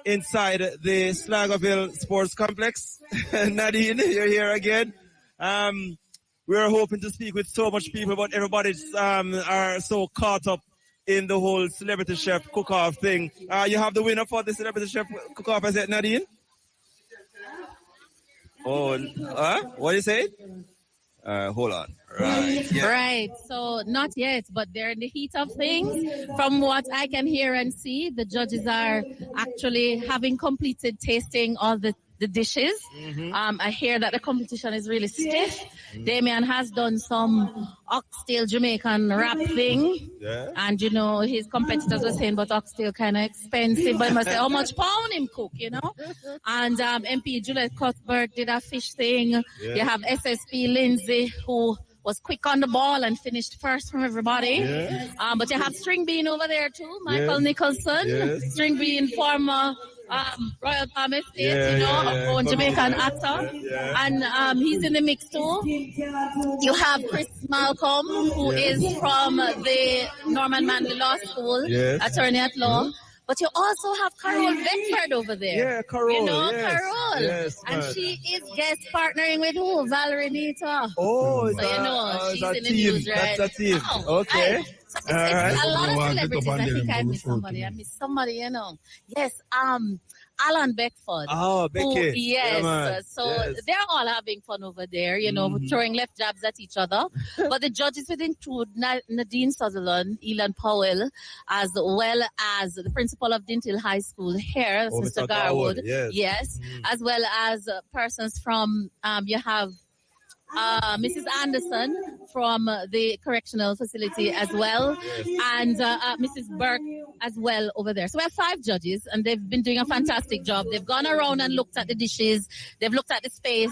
inside the Sligoville Sports Complex. Nadine, you're here again. We're hoping to speak with so much people, but everybody's are so caught up in the whole celebrity chef cook-off thing. You have the winner for the celebrity chef cook-off, is it Nadine? Oh, what do you say? Hold on. Right. Yeah. Right. So not yet, but they're in the heat of things. From what I can hear and see, the judges are actually having completed tasting all the dishes. I hear that the competition is really stiff. Damien has done some oxtail Jamaican wrap thing. Yeah. And, you know, his competitors were saying, but oxtail kind of expensive. But I must say, how much pound him cook, you know? And MP Juliet Cuthbert did a fish thing. Yeah. You have SSP Lindsay, who was quick on the ball and finished first from everybody. Yeah. But you have String Bean over there too, Michael Nicholson. Yes. String Bean, former Royal Palm Estate, own Jamaican actor. And he's in the mix too. You have Chris Malcolm, who is from the Norman Manley Law School, attorney at law. But you also have Carol Beckford over there. Yeah, Carol. You know, yes. Carol. Yes, and she is guest partnering with who? Valerie Nita. Oh, so you know, she's in the team. news, right? That's a team. Okay. So it's a lot of celebrities. I think I missed somebody. I missed somebody, you know. Yes, Alan Beckford. Oh, Becky. Yes. They're all having fun over there, you know, throwing left jabs at each other. But the judges would include Nadine Sutherland, Elan Powell, as well as the principal of Dintil High School here, Mr. Garwood. Yes. As well as persons from, you have Mrs. Anderson from the correctional facility as well, and Mrs. Burke as well over there. So we have 5 judges, and they've been doing a fantastic job. They've gone around and looked at the dishes, they've looked at the space,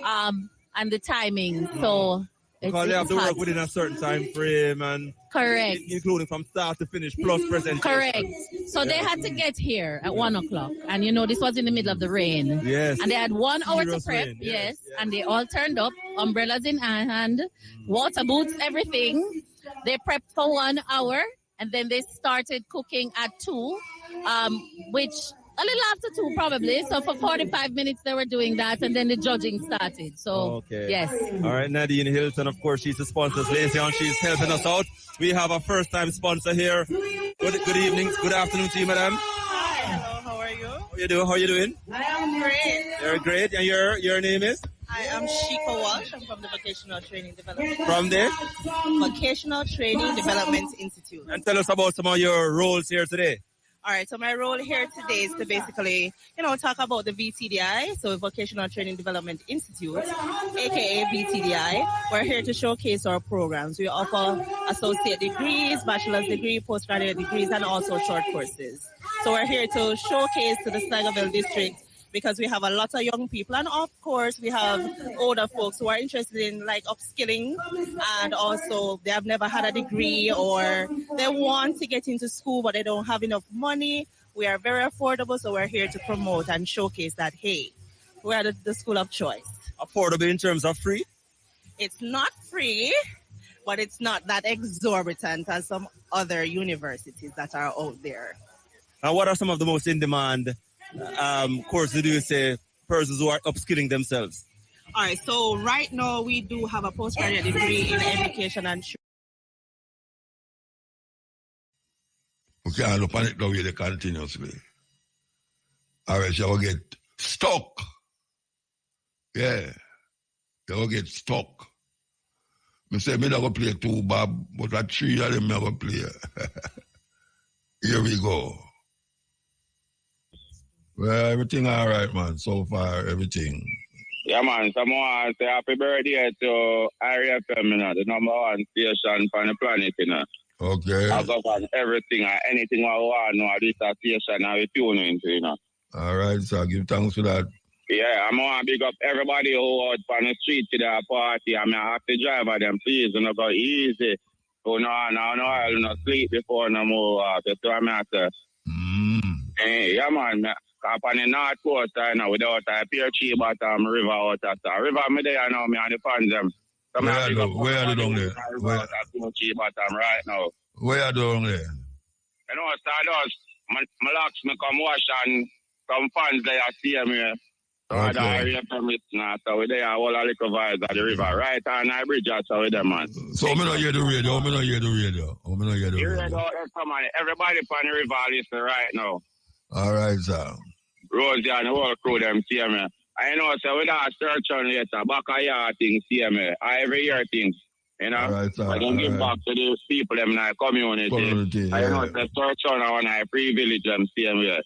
and the timing. So because they have to work within a certain time frame, and correct, including from start to finish plus presentation. Correct. So they had to get here at 1 o'clock, and you know this was in the middle of the rain. Yes. And they had 1 hour to prep. Rain. Yes. And they all turned up, umbrellas in hand, water boots, everything. They prepped for 1 hour, and then they started cooking at 2, which a little after 2 probably. So for 45 minutes they were doing that, and then the judging started. So yes. All right, Nadine Hilton, of course, she's the sponsor. Lacey, and she's helping us out. We have a first-time sponsor here. Good evening, good afternoon to you, madam. Hi, hello, how are you? How are you doing? I am great. You're great, and your name is? I am Shika Walsh. I'm from the Vocational Training Development. From there? Vocational Training Development Institute. And tell us about some of your roles here today. All right, so my role here today is to basically, talk about the VTDI, so Vocational Training Development Institute, aka VTDI. We're here to showcase our programs. We offer associate degrees, bachelor's degree, postgraduate degrees, and also short courses. So we're here to showcase to the Sligoville district, because we have a lot of young people, and of course we have older folks who are interested in upskilling, and also they have never had a degree, or they want to get into school but they don't have enough money. We are very affordable, so we're here to promote and showcase that, hey, we are the school of choice. Affordable in terms of free? It's not free, but it's not that exorbitant as some other universities that are out there. And what are some of the most in-demand courses do you say persons who are upskilling themselves? All right, so right now we do have a postgraduate degree in education and we can't look on it now really continuously. Or else you will get stuck. Yeah. You will get stuck. I say, me not going to play 2, Bob, but at 3 of them I going to play. Here we go. Well, everything all right, man. So far, everything. Yeah, man. Someone say happy birthday to RFM, the number 1 station on the planet, Okay. I go on everything or anything I want to know. This station I tune into, All right, so give thanks for that. Yeah, I'm going to big up everybody who out on the street to their party. I have to drive at them, please. Go easy. I'll not sleep before no more. So I'm have to. Yeah, man. Up on the north coast, without a pear tree bottom river out at the river, me there now, me on the fans them. Come Where here, big up are you down there? everybody bottom right now. Where are you down there? You know, Stardust, my locks me come wash and some fans there see me. So I don't hear permits now. So we there all a little vibes at the river. Right on the bridge outside with them, man. So I'm not hear the radio. I'm not hear the radio. Come on, everybody on the river listen right now. All right, sir. Rosie and the whole crew them see me. I know, so we don't search on later. Back a yard things see me. I every year things. You know, right, I can give back to these people them in the community. I know the search on our privilege them see me.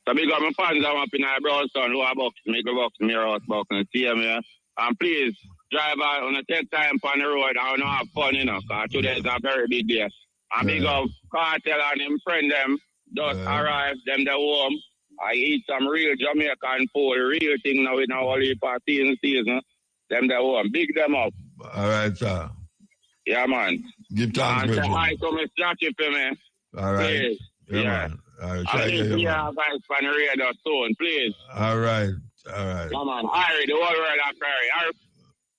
So big up my fans I'm up in our Brownstown, lower box, make a box, mirror house box, and see me. And please, drive out on a take time on the road and have fun, you know, because today is a very big day. And big up Cartel and them friend them just arrive, them the home. I eat some real Jamaican food, real thing now in our only party in season. Them the home. Big them up. All right, sir. Yeah, man. Give thanks, man. Say hi to Miss Jackie for me. All right. Please. Yeah, man. All right. I need to hear a voice on the radio soon, please. All right. All right. Come on. Harry, the whole world of Harry.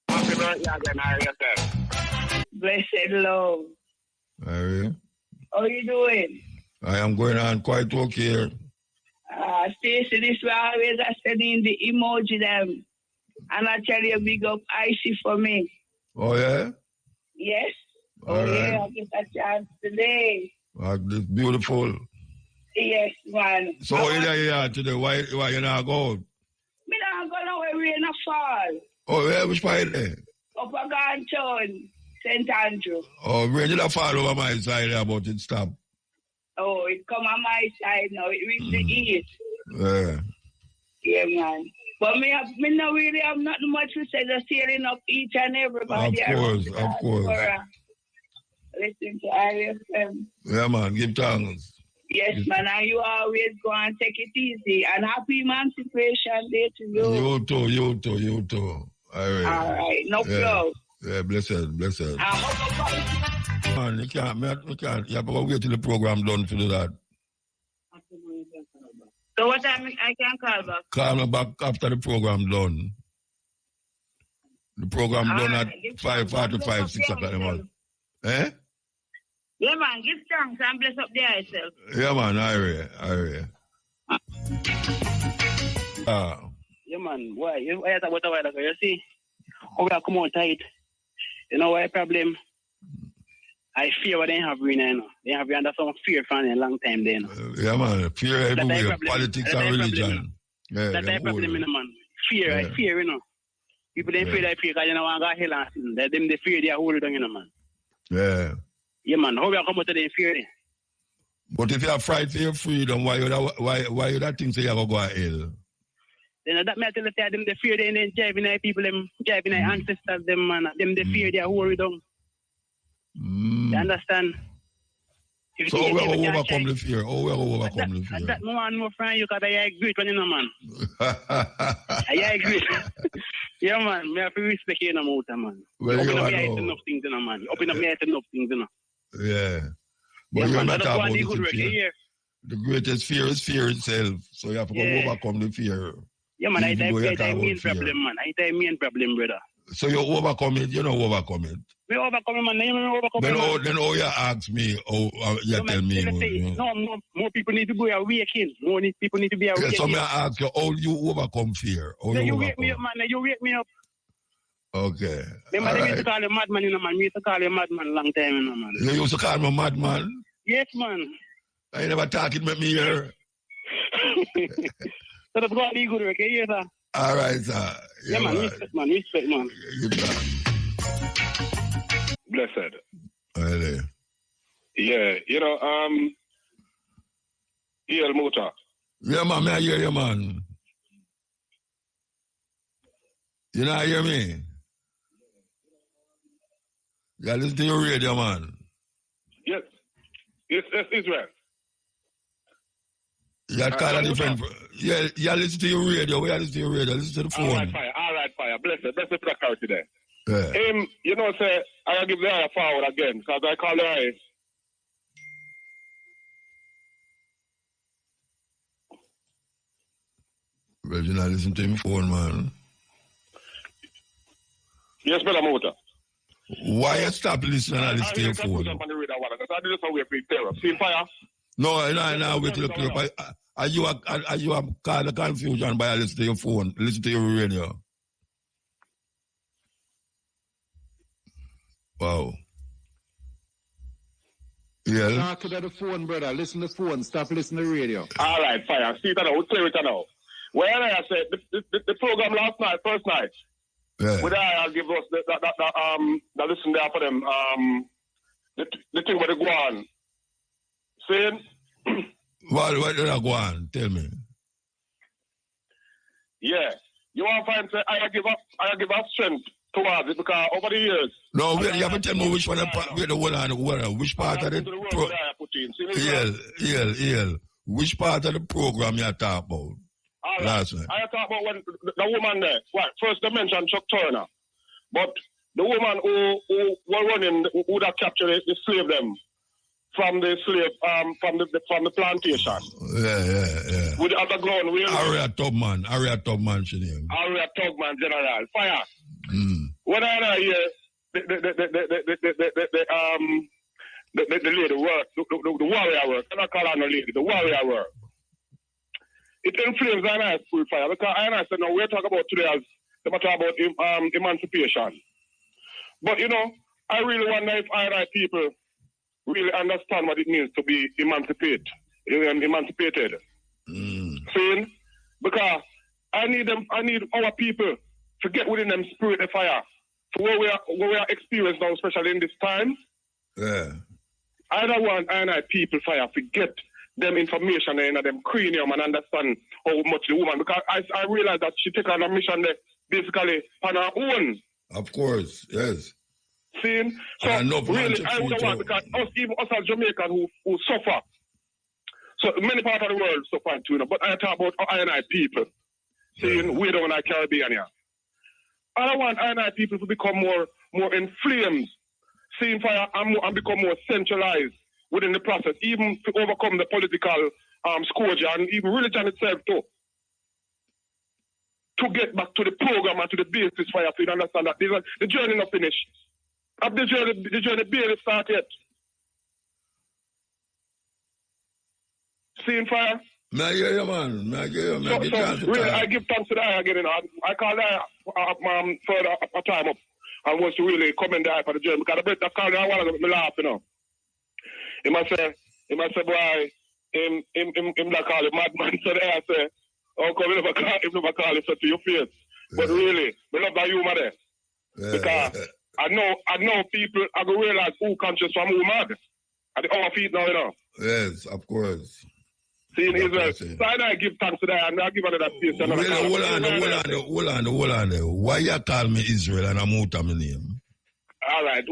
Happy birthday again, Harry, yourself. Blessed love. Harry. How you doing? I am going on quite okay. Stacey, this way always I sending the emoji them. And I tell you, big up Icy for me. Oh, yeah? Yes. All right. Yeah, I get a chance today. That's beautiful. Yes, man. So where you are today? Why you not go? Me not go nowhere, rain a fall. Oh, yeah, which part there? Up a Gantown, St. Andrew. Oh, rain did fall over my side about it stop. Oh, it come on my side now. It reach the east. Yeah. Yeah, man. But me no really have nothing much to say. Just hearing up each and everybody. Of course. Listen to IFM. Yeah, man. Give thanks. Yes, man. And you always go and take it easy. And happy Emancipation Day to you. You too. All right. No problem. Yeah, blessed. Man, you can't. You have to wait till the program done to do that. So what time I can call back? Call me back after the program done. The program done at 5:45, 6 o'clock in the morning. Eh? Yeah, man. Give thanks and bless up there yourself. Yeah, man. I Yeah, man. Why? You talk about a while ago. You see? How we come out tight. You know why problem? I fear what they have right now. They have been under some fear for a long time then. Yeah, man. Fear everywhere. Politics and religion. That's the problem, man. Fear, I fear, you know. People they fear that fear because you know want to go hell and sin. Them they fear they hold it down, you know, man. Yeah. Yeah, man. How we come out to the fear? But if you are frightened for your freedom, why you that thing say you have to go to hell? Then that matter that them the fear they then driving people, them driving ancestors, them man. Them the fear they hold it down. You understand? So how we overcome the fear? That no one more friend you because I agree with you, know, man. I agree. Yeah, man. Me have to respect you, no matter, man. Well, open up your eyes to enough things, you know, man. Open up your eyes to enough things, you know. Yeah. But yeah, you're man. not about the good fear. The greatest fear is fear itself. So you have to overcome the fear. Yeah, man. I main problem, man. I main problem, brother. So you overcome it, you don't overcome it. Me overcome it, man. You overcome it. Then all you ask me, you tell me. No, more people need to be awakened. More people need to be awakened. So I ask you, how you overcome fear? You wake me up, man. You wake me up. Okay. Remember, they used to call you madman, you know, man. We used to call you madman long time, you know, man. You used to call me madman? Yes, man. I never talk it with me here. So that's going to be good work, yes, sir. All right, sir. Yeah, man. Respect, man. Blessed. Really? Yeah, you know, E.L. Motor. Yeah, man, I hear you, man. You not hear me? Yeah, listen to your radio, man. Yes, Israel. You call a different. Yeah, listen to your radio. We listen to your radio. Listen to the phone. All right, fire. Bless for the clarity there. Yeah. You know, say I give the other forward again because I call the eyes. Well, you not listen to him phone, man. Yes, brother Mota. Why you stop listening and listen to your phone? No, wait till you up. Are you a kind of confusion by listening to your phone? Listen to your radio. Wow. Yeah. Talk to the phone, brother. Listen to the phone. Stop listening to the radio. All right, fire. See that out. Clear it now. Well, I said the program last night, first night. Yeah. Would I give us the listen there for them the thing with the guan. Saying what did I go on? Tell me. Yeah. You want to find say I give up strength towards it because over the years. No, you haven't tell me which one which part of the which part of the program you talk about? Right. Last night. I talk about when the woman there. Well, first they mentioned Chuck Turner. But the woman who were running who would have captured the slave them from the slave from the plantation. Yeah. With the underground really. Harriet Tubman, she name. Harriet Tubman General. Fire. When I hear the lady work, the warrior work. I'm not calling her no lady, the warrior work. It inflames the nice school fire because I said no, we're talking about today as the matter about emancipation. But you know, I really wonder if I people really understand what it means to be emancipated. Saying because I need our people to get within them spirit of fire. For what we are experiencing now, especially in this time. Yeah. I don't want people fire to get them information in them cranium and understand how much the woman, because I realize that she take on a mission there basically on her own. Of course, yes. See? So really I would want, because even us as Jamaicans who suffer. So many parts of the world suffer too, but I talk about I people. Seeing way down in the Caribbean here. I don't want I people to become more inflamed, seeing fire and become more centralized within the process, even to overcome the political scourge and even religion itself too. To get back to the program and to the basis fire, so you understand that the journey not finished. The journey barely started. Seeing fire? I hear you, man. I give thanks to the eye again. I call that further a time up and was to really commend the eye for the journey because I call that one of me laugh, you know. He must say, boy, him not call it madman. So there I say, how come him never call it so to your face? But really, we love that humor there. Because I know people are going to realize who conscious from who mad. At our feet now, you know. Yes, of course. See in Israel. So I give thanks to that and I give another space. Hold on. Why you call me Israel and I'm out of my name? All right.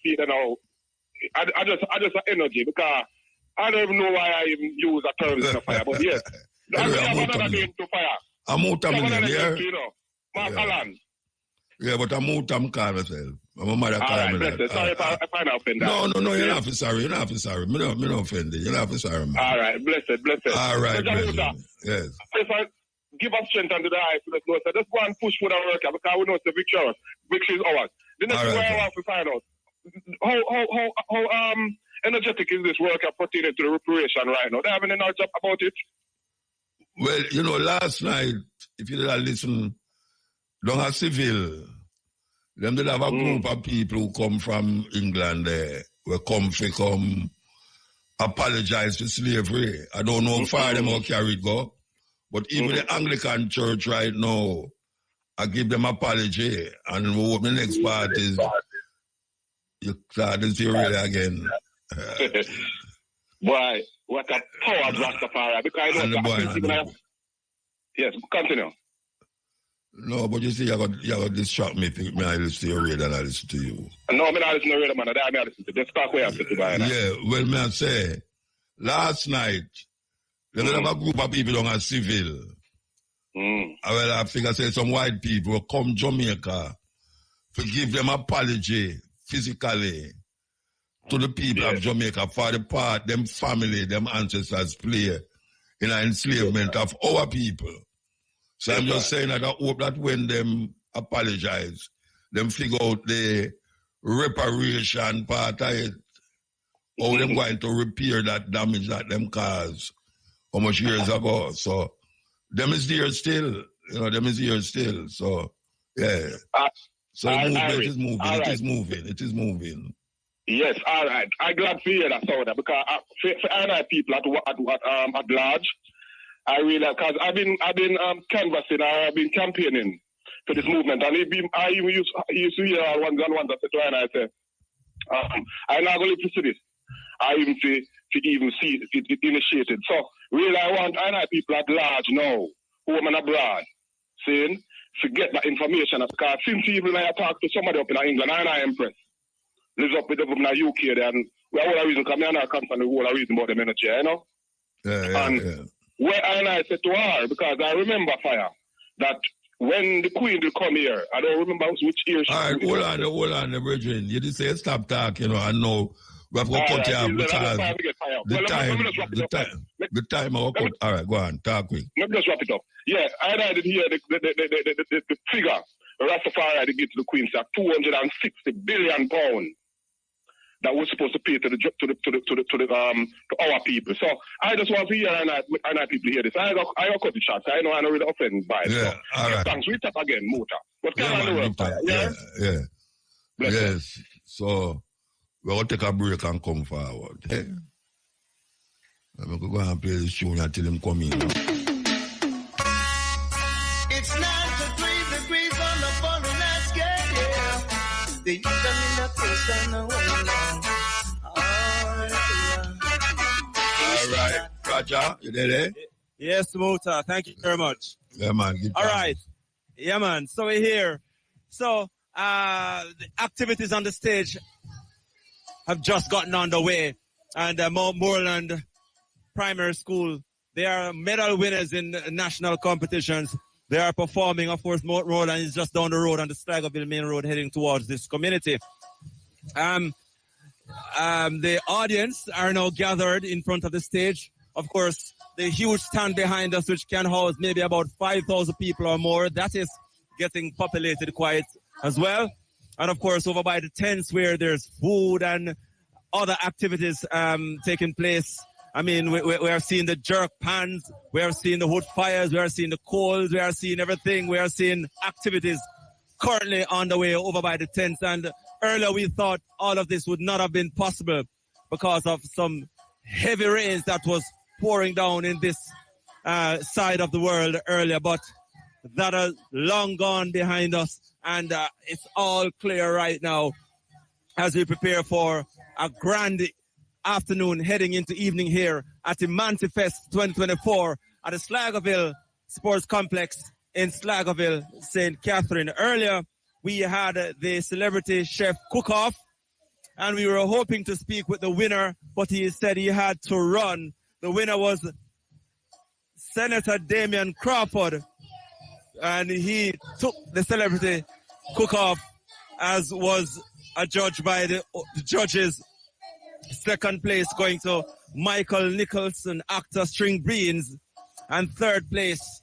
Peter, now. I just energy because I don't even know why I even use a term in the fire, but yes. Anyway, I have another name to fire. I'm out of my name, yeah? You know, Mark Allen. Yeah, but I'm out of call myself. I'm mother call me that. Sorry if I offend that. No, you're not sorry. You're not sorry. Me not offended. You're not sorry, man. All right, blessed. All right, blessed. Yes. If I give us strength under the eyes, let's know. So just go and push for the worker because we know the victory is ours. The next thing I want to find out. How energetic is this worker pertaining to the reparation right now? They have any knowledge about it? Well, you know, last night, if you did listen, down at Sligoville, them did have a group of people who come from England there, who come apologize for slavery. I don't know how far them all carried go, but even the Anglican Church right now, I give them apology, and what the next part is, you start to see really again. Boy, what a power Rastafari. Because I know yes, continue. No, but you see, you got distract me. I listen to your radio and I listen to you. No, I not listen to your radio, man. I listen to this talk where I sit by. Yeah, well, may I say, last night, there was a group of people on a civil. Well, I think I said some white people will come Jamaica to give them apology physically to the people of Jamaica for the part them family, them ancestors play in the enslavement of our people. So I'm just saying that I hope that when them apologize, them figure out the reparation part of it. How them going to repair that damage that them caused how much years ago. So them is here still. Them is here still. So yeah. So the movement is moving. It is moving. It is moving. Yes, all right. I'm glad to hear that, Soda, because for people at large, I really, because I've been canvassing, I've been campaigning for this movement, and I even used to hear one that said to I say, I'm not going to see this. I even see it initiated. So really, I want people at large now, who are abroad, saying, to get that information, because since even I talked to somebody up in England, I am impressed. Lives up with them in the UK there, and we have all the reason, because I can't come from the whole reason about them energy, Yeah. Where I said to her, because I remember Fire, that when the Queen will come here, I don't remember which year she all right, hold on, brethren. You did say stop talking, and now we have to cut you off because the time of cut. All right, go on, talk quick. Let me just wrap it up. Yeah, I did hear the figure Rastafari to give to the Queen, so £260 billion that was supposed to pay to our people. So I just want to hear and people hear this. I got cut the shots. I know I'm really offended by it. Yeah, so, all right. Thanks. We talk again, Muta. But yeah. Yes. So we'll take a break and come forward. Yeah. I'm going to go and play this tune until him come in. It's 93 degrees on the Fahrenheit scale, yeah. The youth in the coast and the All right, Roger, you there? Yes, Muta. Thank you very much. Yeah, man. All right. Yeah, man. So we're here. So the activities on the stage have just gotten underway, and Moreland Primary School, they are medal winners in national competitions. They are performing. Of course, Moreland is just down the road on the Sligoville main road heading towards this community. The audience are now gathered in front of the stage. Of course, the huge stand behind us, which can house maybe about 5,000 people or more, that is getting populated quite as well. And of course, over by the tents where there's food and other activities taking place. I mean, we are seeing the jerk pans, we are seeing the wood fires, we are seeing the coals, we are seeing everything. We are seeing activities currently on the way over by the tents. And earlier we thought all of this would not have been possible because of some heavy rains that was pouring down in this side of the world earlier, but that are long gone behind us, and it's all clear right now as we prepare for a grand afternoon heading into evening here at Emancipation 2024 at the Sligoville Sports Complex in Sligoville, St. Catherine. Earlier, we had the celebrity chef cook-off, and we were hoping to speak with the winner, but he said he had to run. The winner was Senator Damian Crawford, and he took the celebrity cook-off, as was adjudged by the judges. Second place going to Michael Nicholson, actor String Beans, and third place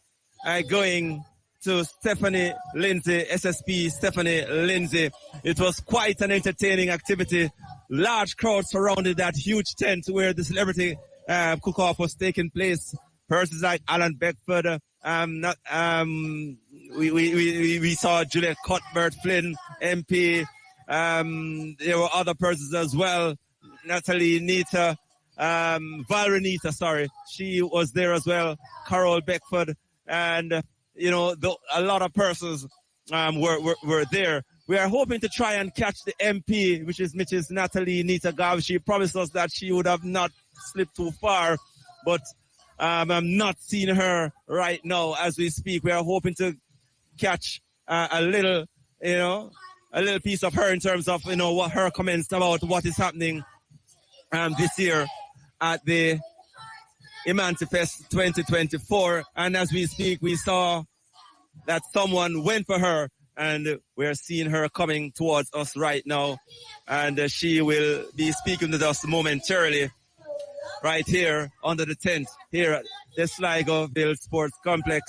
going to Stephanie Lindsay, SSP Stephanie Lindsay. It was quite an entertaining activity. Large crowd surrounded that huge tent where the celebrity cook-off was taking place. Persons like Alan Beckford, we saw Juliet Cuthbert Flynn, MP. There were other persons as well. Natalie Nita, Valerie Nita, sorry. She was there as well. Carol Beckford. And, a lot of persons were there. We are hoping to try and catch the MP, which is Mrs. Natalie Nita Gav. She promised us that she would have not slipped too far, but I'm not seeing her right now as we speak. We are hoping to catch a little piece of her in terms of, what her comments about what is happening this year at the Emancipation 2024. And as we speak, we saw that someone went for her, and we're seeing her coming towards us right now. And she will be speaking with us momentarily right here under the tent here at the Sligoville Sports Complex.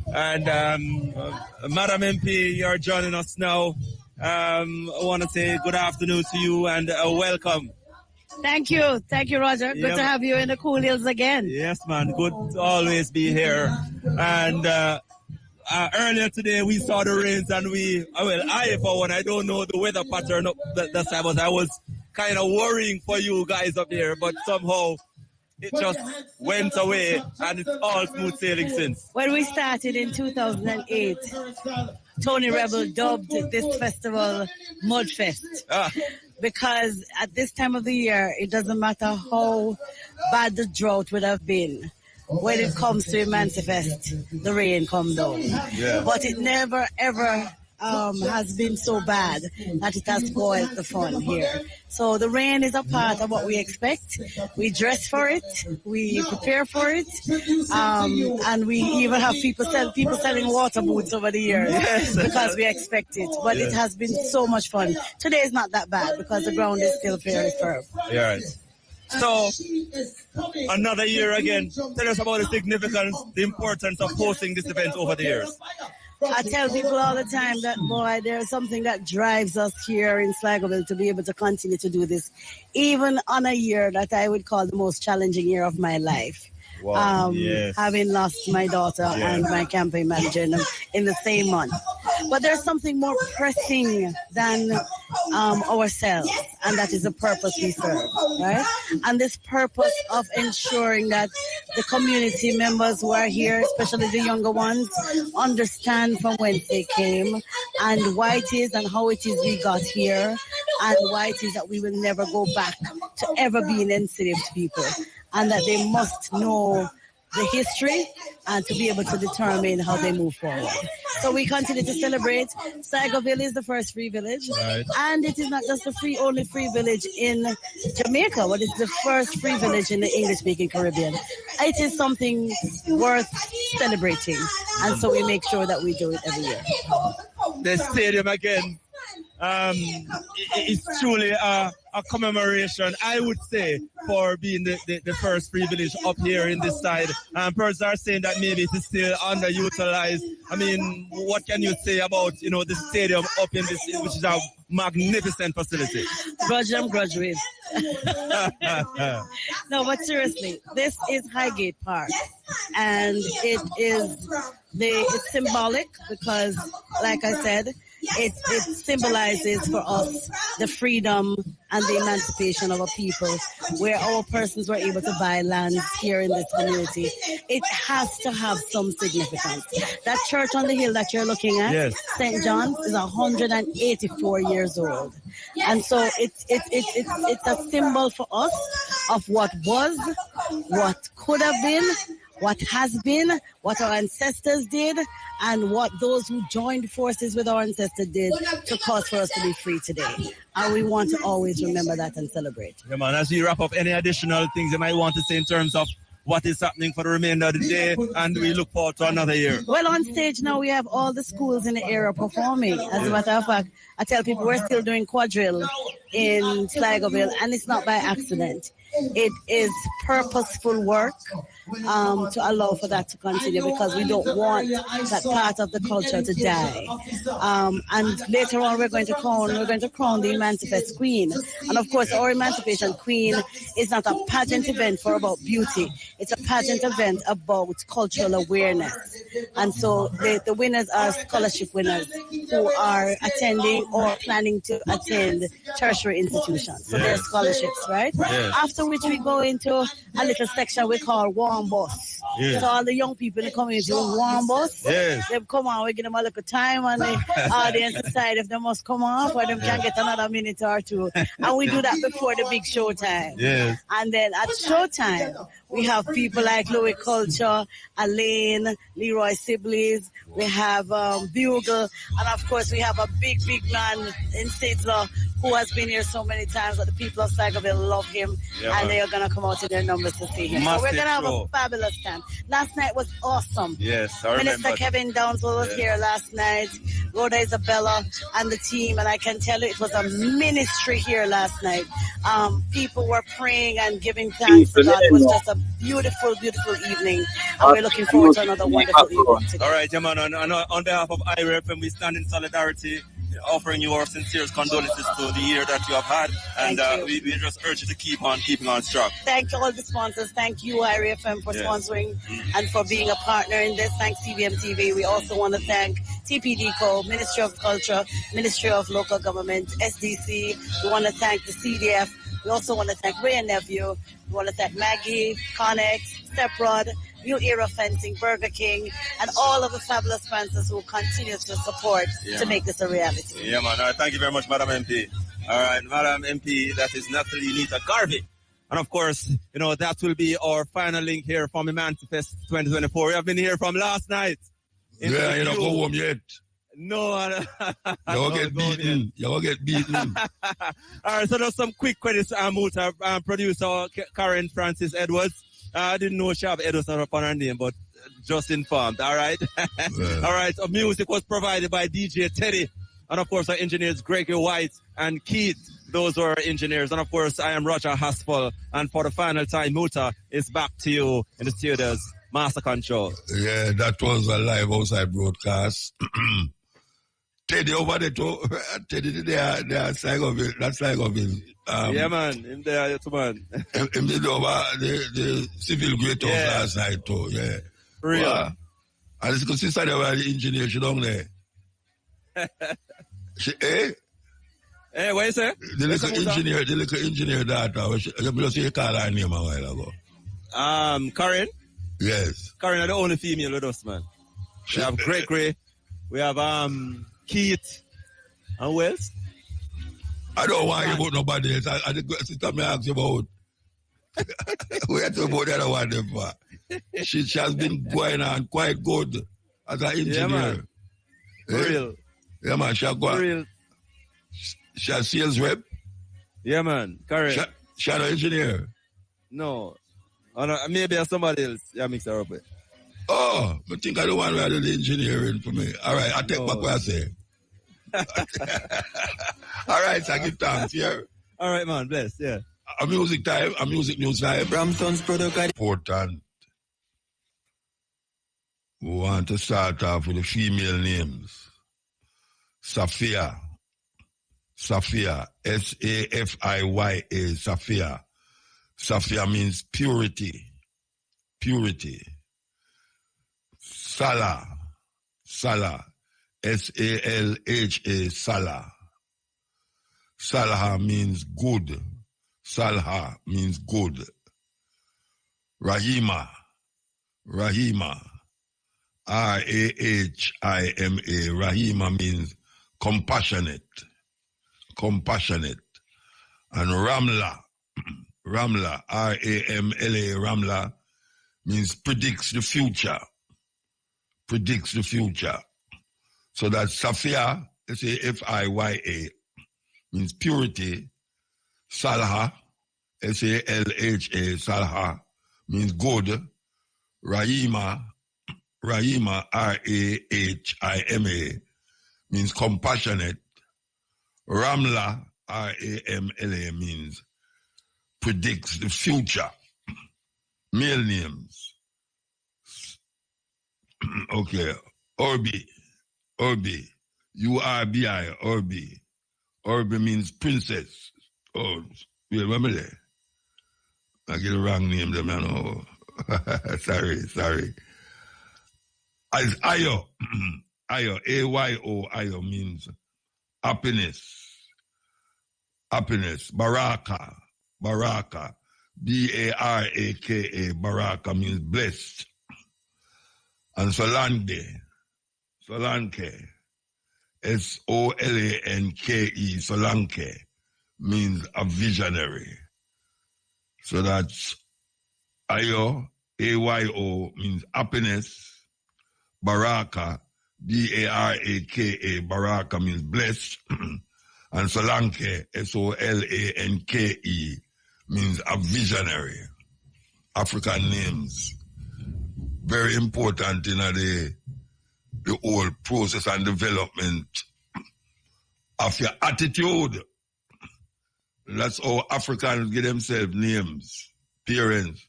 And Madam MP, you're joining us now. I want to say good afternoon to you and welcome. Thank you, Roger. Good to have you in the Cool Hills again. Yes, man. Good to always be here. And earlier today we saw the rains, and I for one, I don't know the weather pattern up that side, but I was kind of worrying for you guys up here, but somehow it just went away, and it's all smooth sailing since. When we started in 2008, Tony Rebel dubbed this festival Mudfest. Because at this time of the year, it doesn't matter how bad the drought would have been. When it comes to Emancipate, the rain comes down. Yeah. But it never, ever has been so bad that it has spoiled the fun here. So the rain is a part of what we expect. We dress for it, we prepare for it, and we even have people selling water boots over the years because we expect it. But it has been so much fun. Today is not that bad because the ground is still fairly firm. Yeah, right. So, another year again. Tell us about the significance, the importance of hosting this event over the years. I tell people all the time that, boy, there's something that drives us here in Sligoville to be able to continue to do this, even on a year that I would call the most challenging year of my life. Wow. Yes. Having lost my daughter and my campaign manager in the same month. But there's something more pressing than ourselves, and that is the purpose we serve, right? And this purpose of ensuring that the community members who are here, especially the younger ones, understand from whence they came and why it is and how it is we got here and why it is that we will never go back to ever being enslaved people, and that they must know the history and to be able to determine how they move forward. So we continue to celebrate. Sligoville is the first free village. Right. And it is not just the only free village in Jamaica, but it's the first free village in the English-speaking Caribbean. It is something worth celebrating. And so we make sure that we do it every year. The stadium again. It's truly a commemoration, I would say, for being the first free village up here in this side. Persons are saying that maybe it is still underutilized. I mean, what can you say about, the stadium up in this, which is a magnificent facility? Grudge with. No, but seriously, this is Highgate Park, and it's symbolic because, like I said, it symbolizes for us the freedom and the emancipation of a people, where our persons were able to buy land here in this community. It has to have some significance. That church on the hill that you're looking at, St. John's, is 184 years old. And so it's a symbol for us of what was, what could have been, what has been, what our ancestors did, and what those who joined forces with our ancestors did to cause for us to be free today. And we want to always remember that and celebrate. Yeah, man, as we wrap up, any additional things you might want to say in terms of what is happening for the remainder of the day, and we look forward to another year? Well, on stage now we have all the schools in the area performing. As a matter of fact, I tell people we're still doing quadrille in Sligoville, and it's not by accident. It is purposeful work to allow for that to continue, because we don't want that part of the culture to die. And later on, we're going to crown the Emancipate Queen. And of course, our Emancipation Queen is not a pageant event about beauty. It's a pageant event about cultural awareness. And so the winners are scholarship winners who are attending or planning to attend tertiary institutions. So they're scholarships, right? Yes. After which we go into a little section we call Warm Bus. Yes. So all the young people in the community will Warm Bus. Yes. They come on, we give them a little time, and the audience decide if they must come off or they can get another minute or two. And we do that before the big show time. Yes. And then at show time, we have people like Louis Culture, Elaine, Leroy Sibley's, we have Bugle, and of course we have a big man in Stadeslow who has been here so many times, but the people of Sligoville love him, and they are going to come out in their numbers to see him. So we're going to have a fabulous time. Last night was awesome. Yes, I Minister remember. Kevin Downswell was here last night, Rhoda Isabella and the team, and I can tell you it was a ministry here last night. People were praying and giving thanks to God. It was just a beautiful, beautiful evening, and we're looking forward to another wonderful evening today. All right, man. On behalf of IRFM, we stand in solidarity, offering you our sincere condolences to the year that you have had, and we just urge you to keep on keeping on strong. Thank you all the sponsors. Thank you, IRFM, for sponsoring and for being a partner in this. Thanks, CBM TV. We also want to thank TPDCO, Ministry of Culture, Ministry of Local Government, SDC. We want to thank the CDF. We also want to thank Ray and Nephew. We want to thank Maggie, Connex, Steprod, New Era Fencing, Burger King, and all of the fabulous sponsors who continue to support to make this a reality. Yeah, man. All right, thank you very much, Madam MP. All right, Madam MP, that is Natalie Nita Garvey. And of course, that will be our final link here from Emancipation 2024. We have been here from last night. Yeah, you don't go home yet. No, you'll get beaten. You'll get beaten. All right, so there's some quick credits. Muta, producer Karen Francis Edwards. I didn't know she have Edwards upon her name, but just informed. All right. All right. So music was provided by DJ Teddy. And of course, our engineers Gregory White and Keith. Those were our engineers. And of course, I am Roger Haspel. And for the final time, Muta is back to you in the studios. Master Control. Yeah, that was a live outside broadcast. Teddy over there too. Teddy there Sligoville. That's Sligoville. Yeah, man. Him there, too, man. Him did over the civil great last night too. Yeah. For real. And it's because sister there were the engineer. She down there. Hey, what you say? The little engineer daughter. You just see call her name a while ago. Karen. Yes. Karen are the only female with us, man. We have Gregory. We have Keith. And who else? I don't want you about nobody else. I sister me ask you about. We have to about the other one them for. She has been going on quite good as an engineer. Yeah, man. For real. Yeah, man. She a sales rep. Yeah, man. Correct. She an engineer. No. Maybe somebody else. Yeah, mix her up with. Oh, I think I don't want to do the engineering for me. All right, I take back what I say. All right, so I give thanks here. All right, man. Bless. Yeah. A music time, a music news time. Brampton's product. Important. We want to start off with the female names. Safia. Safia. Safia. Safia. Safia means purity. Purity. Salah. Salah. Salha. Salah. Salha means good. Salha means good. Rahima. Rahima. Rahima. Rahima means compassionate. Compassionate. And Ramla. Ramla. Ramla. Ramla means predicts the future. Predicts the future. So that's Safia, Safia, means purity. Salha, Salha, Salha, means good. Rahima, Rahima, Rahima, means compassionate. Ramla, Ramla, means predicts the future. Male names. Okay. Orbi. Orbi. Urbi. Orbi. Orbi means princess. Oh, wait, remember that? I get the wrong name there, man. Oh. sorry. As Ayo. Ayo. Ayo. Ayo means happiness. Happiness. Baraka. Baraka. Baraka. Baraka means blessed. And Solanke, Solanke, Solanke, Solanke, means a visionary. So that's Ayo, Ayo, means happiness. Baraka, Baraka, Baraka means blessed. And Solanke, Solanke, means a visionary. African names. Very important in the whole process and development of your attitude. That's how Africans give themselves names. Parents,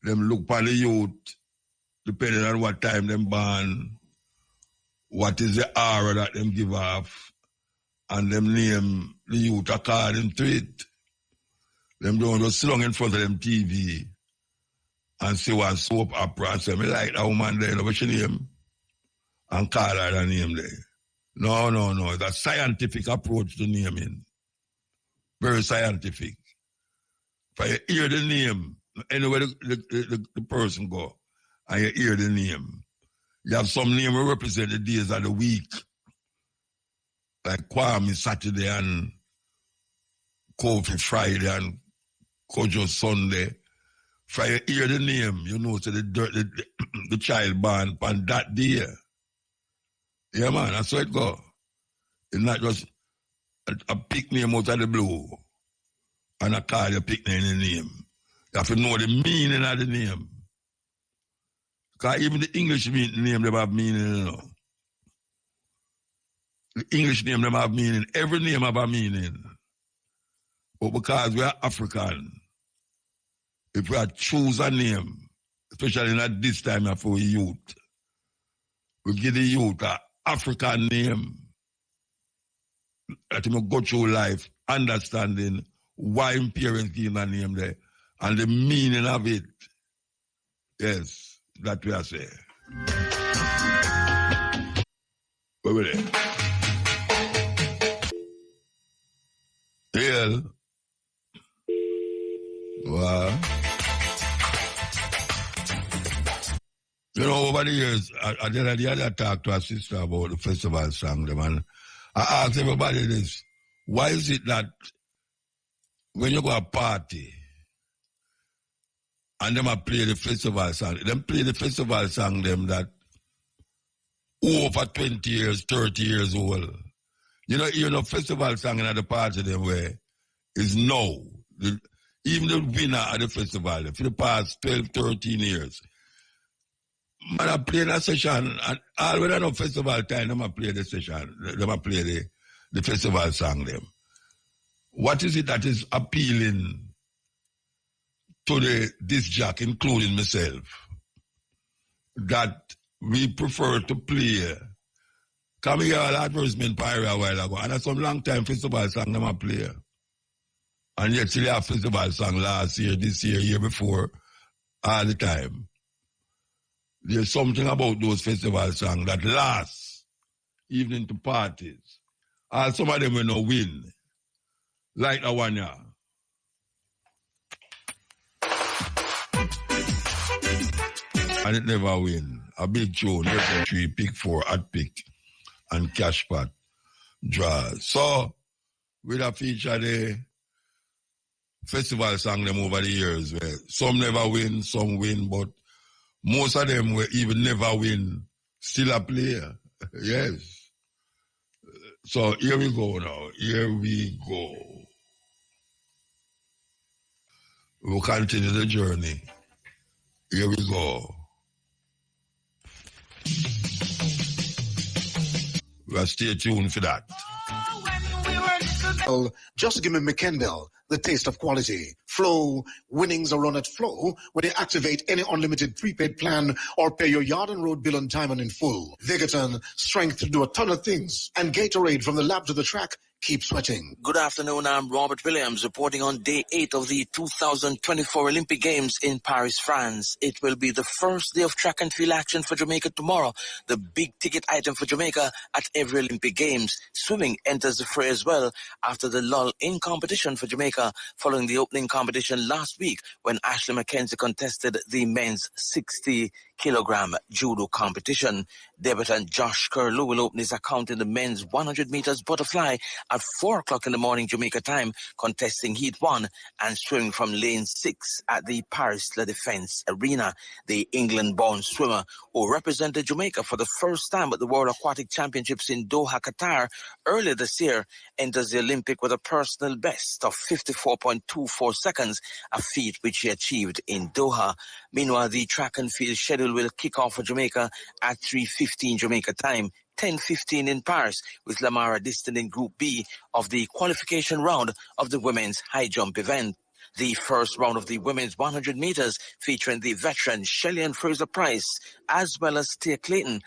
them look for the youth, depending on what time them born, what is the aura that them give off, and them name the youth according to it. Them don't just sit down in front of them TV and see one soap opera and say, me like that woman there, what's your name? And call her the name there. No. It's a scientific approach to naming. Very scientific. If you hear the name, anywhere the person go, and you hear the name, you have some name that represent the days of the week. Like Kwame Saturday and Kofi Friday and Kojo Sunday. If you hear the name, you know so the child born on that day. Yeah, man, that's how it go. It's not just a pick name out of the blue and a call your pick name in the name. You have to know the meaning of the name. Because even the English name, they have meaning, you know. The English name, they have meaning. Every name have a meaning. But because we are African, if we choose a name, especially at this time for youth, we give the youth an African name. Let him go through life understanding why parents give a name there and the meaning of it. Yes, that we are saying. Where were they? Yeah. Wow. You know, over the years, I did talk to a sister about the festival song, and I asked everybody this. Why is it that when you go to a party and them play the festival song, them play the festival song them that over 20 years, 30 years old. You know, festival song in the party them where is now. Even the winner of the festival, for the past 12, 13 years. Man, I play that session, and all when I know festival time, them play the session, them play the festival song them. What is it that is appealing to the disc jock, including myself, that we prefer to play? Come here, all advertisement pyre a while ago, and that's some long time festival song them play. And yet, still have festival song last year, this year, year before, all the time. There's something about those festival songs that last, even into parties. And some of them will not win. Like the one here. And it never win. A big tune, record 3, pick 4, hot pick, and cash pot draw. So, we'll have featured the festival song them over the years where some never win, some win, but most of them will even never win, still a player. Yes. So here we go now. Here we go. We'll continue the journey. Here we go. Well, stay tuned for that. Just give me McKendall, the taste of quality. Flow, winnings are run at Flow when you activate any unlimited prepaid plan or pay your yard and road bill on time and in full. Vegaton, strength to do a ton of things. And Gatorade from the lab to the track, keep sweating. Good afternoon, I'm Robert Williams reporting on day 8 of the 2024 Olympic Games in Paris, France. It will be the first day of track and field action for Jamaica tomorrow, the big ticket item for Jamaica at every Olympic Games. Swimming enters the fray as well after the lull in competition for Jamaica following the opening competition last week when Ashley McKenzie contested the men's 60 kilogram judo competition. Debutant Josh Curlew will open his account in the men's 100 meters butterfly at 4 o'clock in the morning Jamaica time, contesting Heat 1 and swimming from lane 6 at the Paris La Défense Arena. The England-born swimmer who represented Jamaica for the first time at the World Aquatic Championships in Doha, Qatar earlier this year enters the Olympic with a personal best of 54.24 seconds, a feat which he achieved in Doha. Meanwhile, the track and field schedule will kick off for Jamaica at 3:15 Jamaica time, 10:15 in Paris, with Lamara Distant in Group B of the qualification round of the women's high jump event. The first round of the women's 100 meters featuring the veteran Shelley and Fraser Price, as well as Tia Clayton,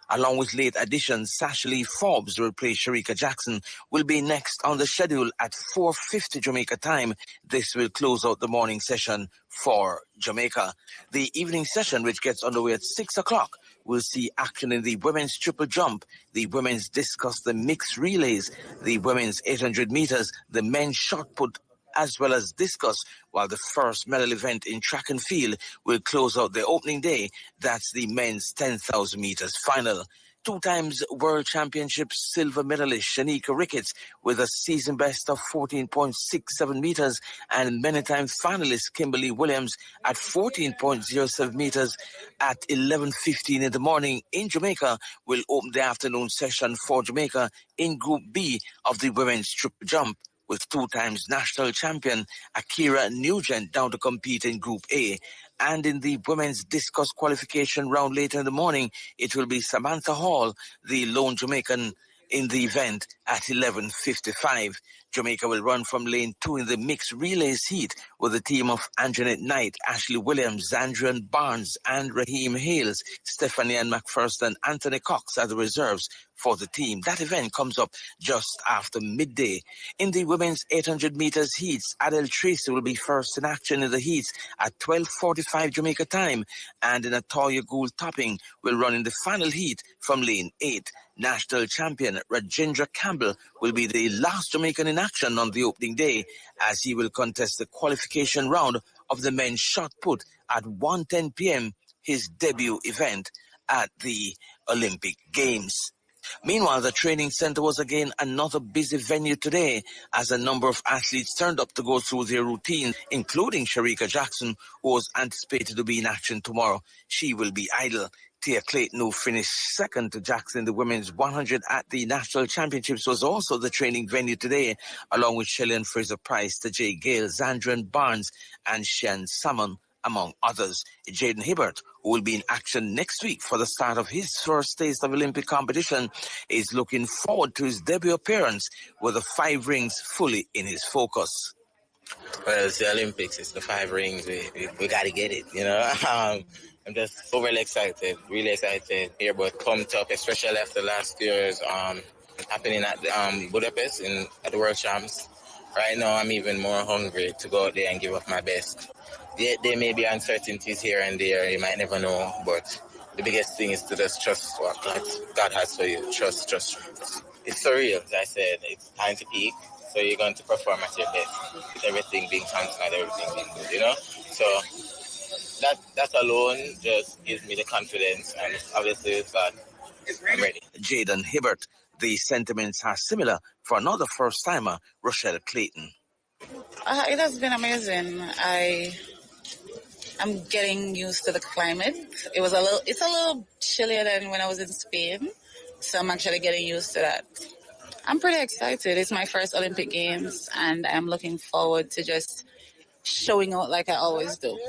along with late addition Sasha Forbes to replace Sharika Jackson, will be next on the schedule at 4:50 Jamaica time. This will close out the morning session for Jamaica. The evening session, which gets underway at 6 o'clock, will see action in the women's triple jump, the women's discus, the mixed relays, the women's 800 meters, the men's shot put, as well as discus, while the first medal event in track and field will close out the opening day. That's the men's 10,000 meters final. 2 times World Championship silver medalist Shanika Ricketts with a season best of 14.67 meters, and many time finalist Kimberly Williams at 14.07 meters at 11:15 in the morning in Jamaica will open the afternoon session for Jamaica in Group B of the women's triple jump, with 2 times national champion Akira Nugent down to compete in Group A. And in the women's discus qualification round later in the morning, it will be Samantha Hall, the lone Jamaican in the event, at 11:55. Jamaica will run from lane 2 in the mixed relays heat with a team of Anjanette Knight, Ashley Williams, Zandrian Barnes, and Raheem Hales, Stephanie Ann McPherson, and Anthony Cox are the reserves for the team. That event comes up just after midday. In the women's 800 meters heats, Adele Tracy will be first in action in the heats at 12:45 Jamaica time, and in a Toya Gould topping will run in the final heat from lane 8. National champion Rajendra Campbell will be the last Jamaican in action on the opening day, as he will contest the qualification round of the men's shot put at 1:10 p.m., his debut event at the Olympic Games. Meanwhile, the training center was again another busy venue today, as a number of athletes turned up to go through their routine, including Sharika Jackson, who was anticipated to be in action tomorrow. She will be idle. Tia Clayton, who finished second to Jackson in the women's 100 at the National Championships, was also the training venue today, along with Shelley and Fraser Price, Tajay Gale, Zandrian Barnes, and Shan Salmon, among others. Jaden Hibbert, who will be in action next week for the start of his first taste of Olympic competition, is looking forward to his debut appearance with the 5 rings fully in his focus. Well, it's the Olympics. It's the 5 rings. We got to get it, you know. I'm just so really excited here about pumped up, especially after last year's happening at Budapest at the World Champs. Right now, I'm even more hungry to go out there and give up my best. There may be uncertainties here and there, you might never know, but the biggest thing is to just trust what God has for you. Trust. It's surreal, as I said. It's time to peak, so you're going to perform at your best, with everything being functional, everything being good, you know? So that alone just gives me the confidence, and obviously with that, I'm ready. Jaden Hibbert. The sentiments are similar for another first-timer, Rochelle Clayton. It has been amazing. I'm getting used to the climate. It's a little chillier than when I was in Spain, so I'm actually getting used to that. I'm pretty excited. It's my first Olympic Games, and I'm looking forward to just showing out like I always do.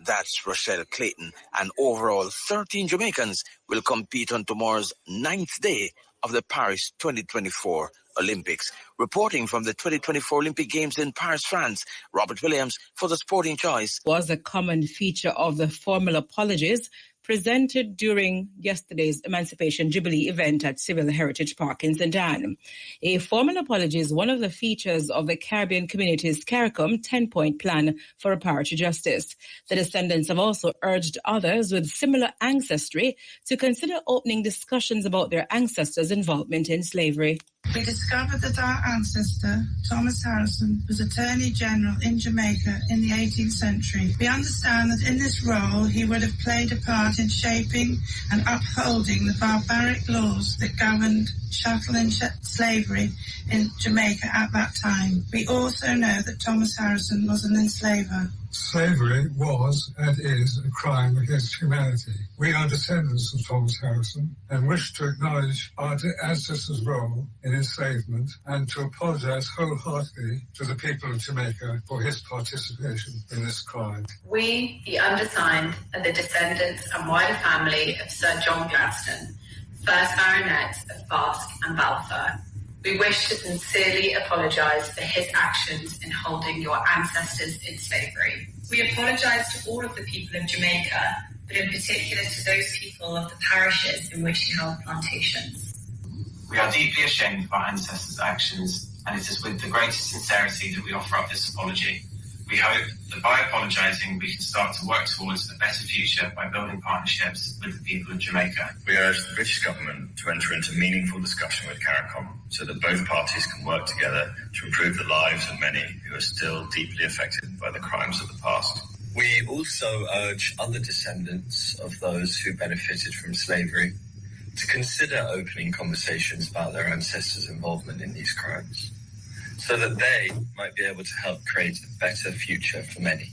That's Rochelle Clayton, and overall 13 Jamaicans will compete on tomorrow's 9th day of the Paris 2024 Olympics. Reporting from the 2024 Olympic Games in Paris, France, Robert Williams for The Sporting Choice. Was a common feature of the formal apologies presented during yesterday's Emancipation Jubilee event at Civil Heritage Park in St. Anne. A formal apology is one of the features of the Caribbean community's CARICOM 10-point plan for a power to justice. The descendants have also urged others with similar ancestry to consider opening discussions about their ancestors' involvement in slavery. We discovered that our ancestor, Thomas Harrison, was Attorney General in Jamaica in the 18th century. We understand that in this role he would have played a part in shaping and upholding the barbaric laws that governed chattel and slavery in Jamaica at that time. We also know that Thomas Harrison was an enslaver. Slavery was and is a crime against humanity. We are descendants of Thomas Harrison and wish to acknowledge our ancestors' role in enslavement and to apologize wholeheartedly to the people of Jamaica for his participation in this crime. We, the undersigned, are the descendants and wider family of Sir John Gladstone, 1st Baronet of Bask and Balfour. We wish to sincerely apologise for his actions in holding your ancestors in slavery. We apologise to all of the people of Jamaica, but in particular to those people of the parishes in which he held plantations. We are deeply ashamed of our ancestors' actions, and it is with the greatest sincerity that we offer up this apology. We hope that by apologising, we can start to work towards a better future by building partnerships with the people of Jamaica. We urge the British government to enter into meaningful discussion with CARICOM so that both parties can work together to improve the lives of many who are still deeply affected by the crimes of the past. We also urge other descendants of those who benefited from slavery to consider opening conversations about their ancestors' involvement in these crimes, so that they might be able to help create a better future for many.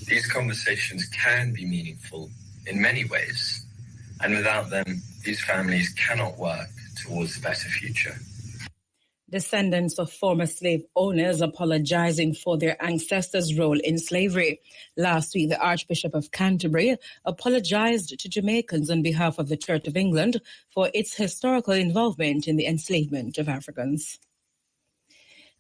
These conversations can be meaningful in many ways, and without them, these families cannot work towards a better future. Descendants of former slave owners apologizing for their ancestors' role in slavery. Last week, the Archbishop of Canterbury apologized to Jamaicans on behalf of the Church of England for its historical involvement in the enslavement of Africans.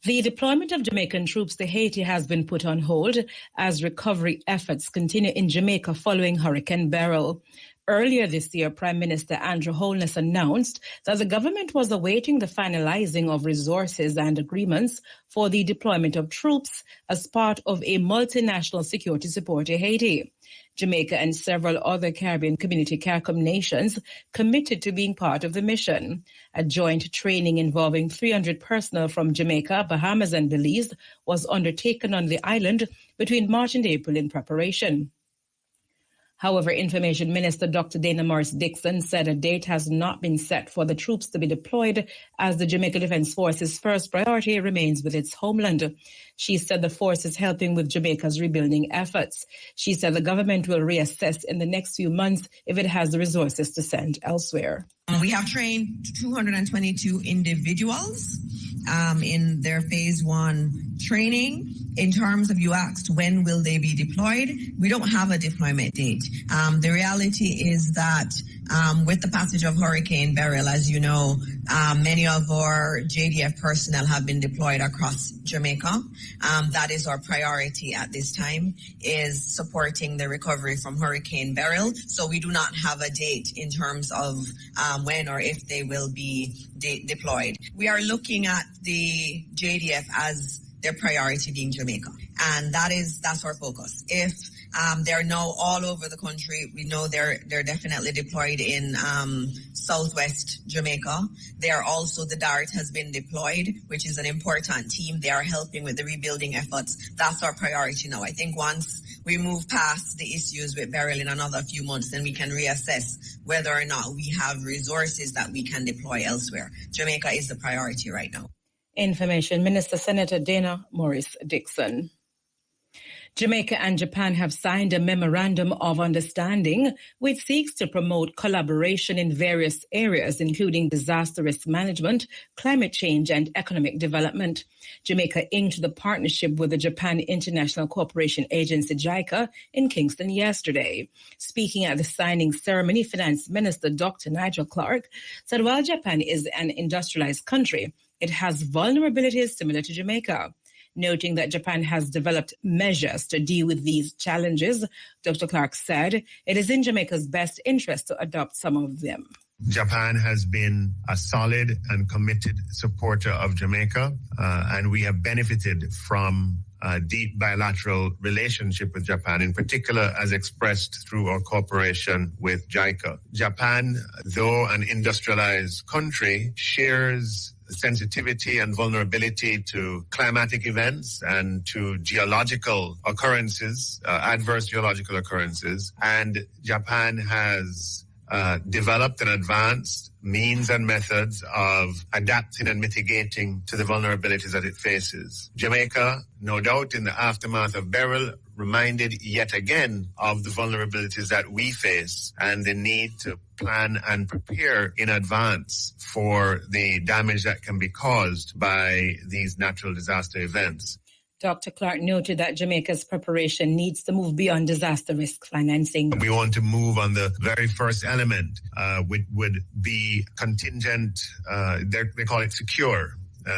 The deployment of Jamaican troops to Haiti has been put on hold as recovery efforts continue in Jamaica following Hurricane Beryl. Earlier this year, Prime Minister Andrew Holness announced that the government was awaiting the finalizing of resources and agreements for the deployment of troops as part of a multinational security support to Haiti. Jamaica and several other Caribbean Community CARICOM nations committed to being part of the mission. A joint training involving 300 personnel from Jamaica, Bahamas, and Belize was undertaken on the island between March and April in preparation. However, Information Minister Dr. Dana Morris-Dixon said a date has not been set for the troops to be deployed, as the Jamaica Defence Force's first priority remains with its homeland. She said the force is helping with Jamaica's rebuilding efforts. She said the government will reassess in the next few months if it has the resources to send elsewhere. We have trained 222 individuals in their phase 1 training. In terms of, you asked when will they be deployed, we don't have a deployment date. The reality is that with the passage of Hurricane Beryl, as you know, many of our JDF personnel have been deployed across Jamaica. That is our priority at this time, is supporting the recovery from Hurricane Beryl. So we do not have a date in terms of when or if they will be deployed. We are looking at the JDF as their priority being Jamaica, and that's our focus. If they're now all over the country, we know they're definitely deployed in southwest Jamaica. They are also, the DART has been deployed, which is an important team. They are helping with the rebuilding efforts. That's our priority now. I think once we move past the issues with Beryl in another few months, then we can reassess whether or not we have resources that we can deploy elsewhere. Jamaica is the priority right now. Information Minister Senator Dana Morris-Dixon. Jamaica and Japan have signed a memorandum of understanding which seeks to promote collaboration in various areas, including disaster risk management, climate change, and economic development. Jamaica inked the partnership with the Japan International Cooperation Agency, JICA, in Kingston yesterday. Speaking at the signing ceremony, Finance Minister Dr. Nigel Clark said while Japan is an industrialized country, it has vulnerabilities similar to Jamaica. Noting that Japan has developed measures to deal with these challenges, Dr. Clark said it is in Jamaica's best interest to adopt some of them. Japan has been a solid and committed supporter of Jamaica, and we have benefited from a deep bilateral relationship with Japan, in particular as expressed through our cooperation with JICA. Japan, though an industrialized country, shares sensitivity and vulnerability to climatic events and to geological occurrences, adverse geological occurrences. And Japan has developed and advanced means and methods of adapting and mitigating to the vulnerabilities that it faces. Jamaica, no doubt, in the aftermath of Beryl, reminded yet again of the vulnerabilities that we face and the need to plan and prepare in advance for the damage that can be caused by these natural disaster events. Dr. Clark noted that Jamaica's preparation needs to move beyond disaster risk financing. We want to move on the very first element, which would be contingent, they call it secure,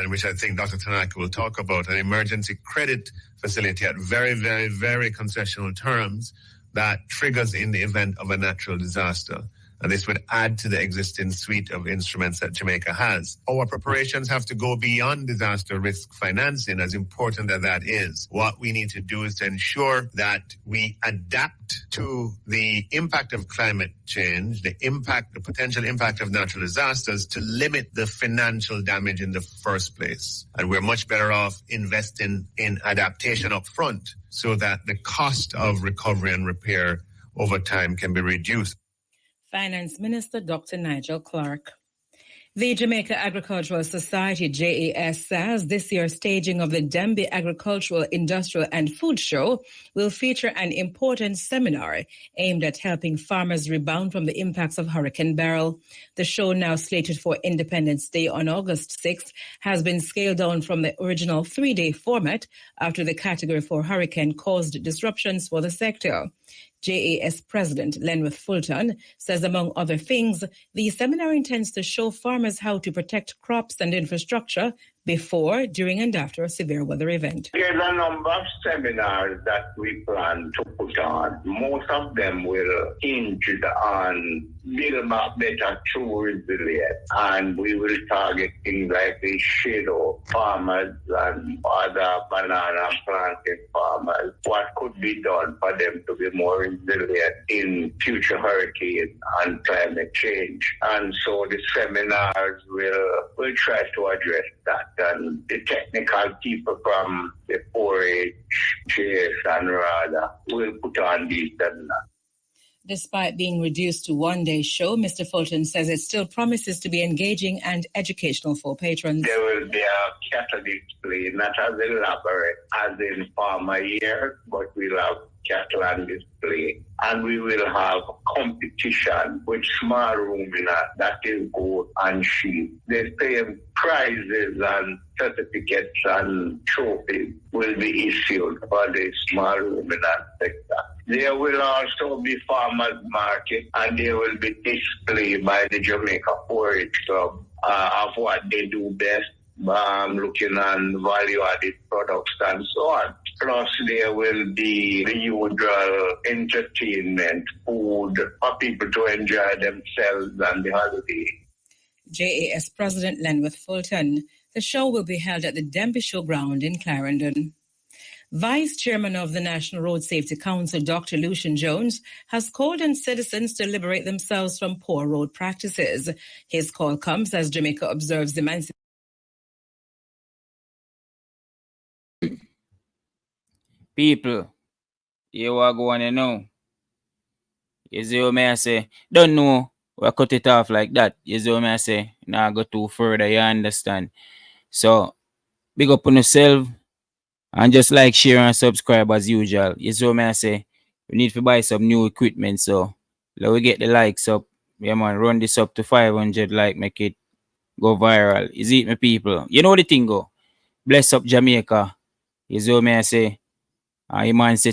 which I think Dr. Tanaka will talk about, an emergency credit facility at very, very, very concessional terms that triggers in the event of a natural disaster. And this would add to the existing suite of instruments that Jamaica has. Our preparations have to go beyond disaster risk financing, as important as that is. What we need to do is to ensure that we adapt to the impact of climate change, the potential impact of natural disasters, to limit the financial damage in the first place. And we're much better off investing in adaptation up front so that the cost of recovery and repair over time can be reduced. Finance Minister Dr. Nigel Clark. The Jamaica Agricultural Society, JAS, says this year's staging of the Demby Agricultural, Industrial and Food Show will feature an important seminar aimed at helping farmers rebound from the impacts of Hurricane Beryl. The show, now slated for Independence Day on August 6th, has been scaled down from the original 3-day format after the Category 4 hurricane caused disruptions for the sector. JAS President Lenworth Fulton says, among other things, the seminar intends to show farmers how to protect crops and infrastructure before, during, and after a severe weather event. There's a number of seminars that we plan to put on. Most of them will hinge on building up better true resilience. And we will target things like the shadow farmers and other banana planting farmers. What could be done for them to be more resilient in future hurricanes and climate change. And so the seminars will try to address that. And the technical people from the 4-H, JS and RADA will put on these seminars. Despite being reduced to one-day show, Mr. Fulton says it still promises to be engaging and educational for patrons. There will be a cattle display, not as elaborate as in former years, but we'll have cattle on display. And we will have competition with small ruminants, that is goat and sheep. The same prizes and certificates and trophies will be issued for the small ruminant sector. There will also be farmers market, and there will be display by the Jamaica 4-H Club of what they do best, looking on value-added products and so on. Plus, there will be the usual entertainment, food for people to enjoy themselves and the holiday. JAS President Lenworth Fulton. The show will be held at the Demby Showground in Clarendon. Vice Chairman of the National Road Safety Council, Dr. Lucian Jones, has called on citizens to liberate themselves from poor road practices. His call comes as Jamaica observes emancipation. People, you are going to know. You see what I say? Don't know. We cut it off like that. You see what I say? Now go too further, you understand? So, big up on yourself. And just like, share, and subscribe as usual. You see what I say? We need to buy some new equipment. So, let we get the likes up. Yeah, man, run this up to 500, like, make it go viral. Is it, my people? You know the thing, go. Bless up Jamaica. You see what I say? You want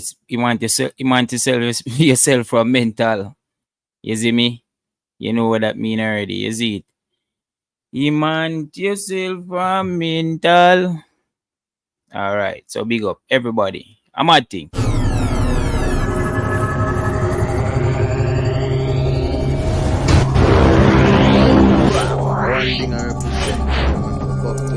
yourself from mental. You see me? You know what that mean already. You see it? You want yourself from mental. Alright, so big up everybody. I'm at thing. One thing I represent, I'm up to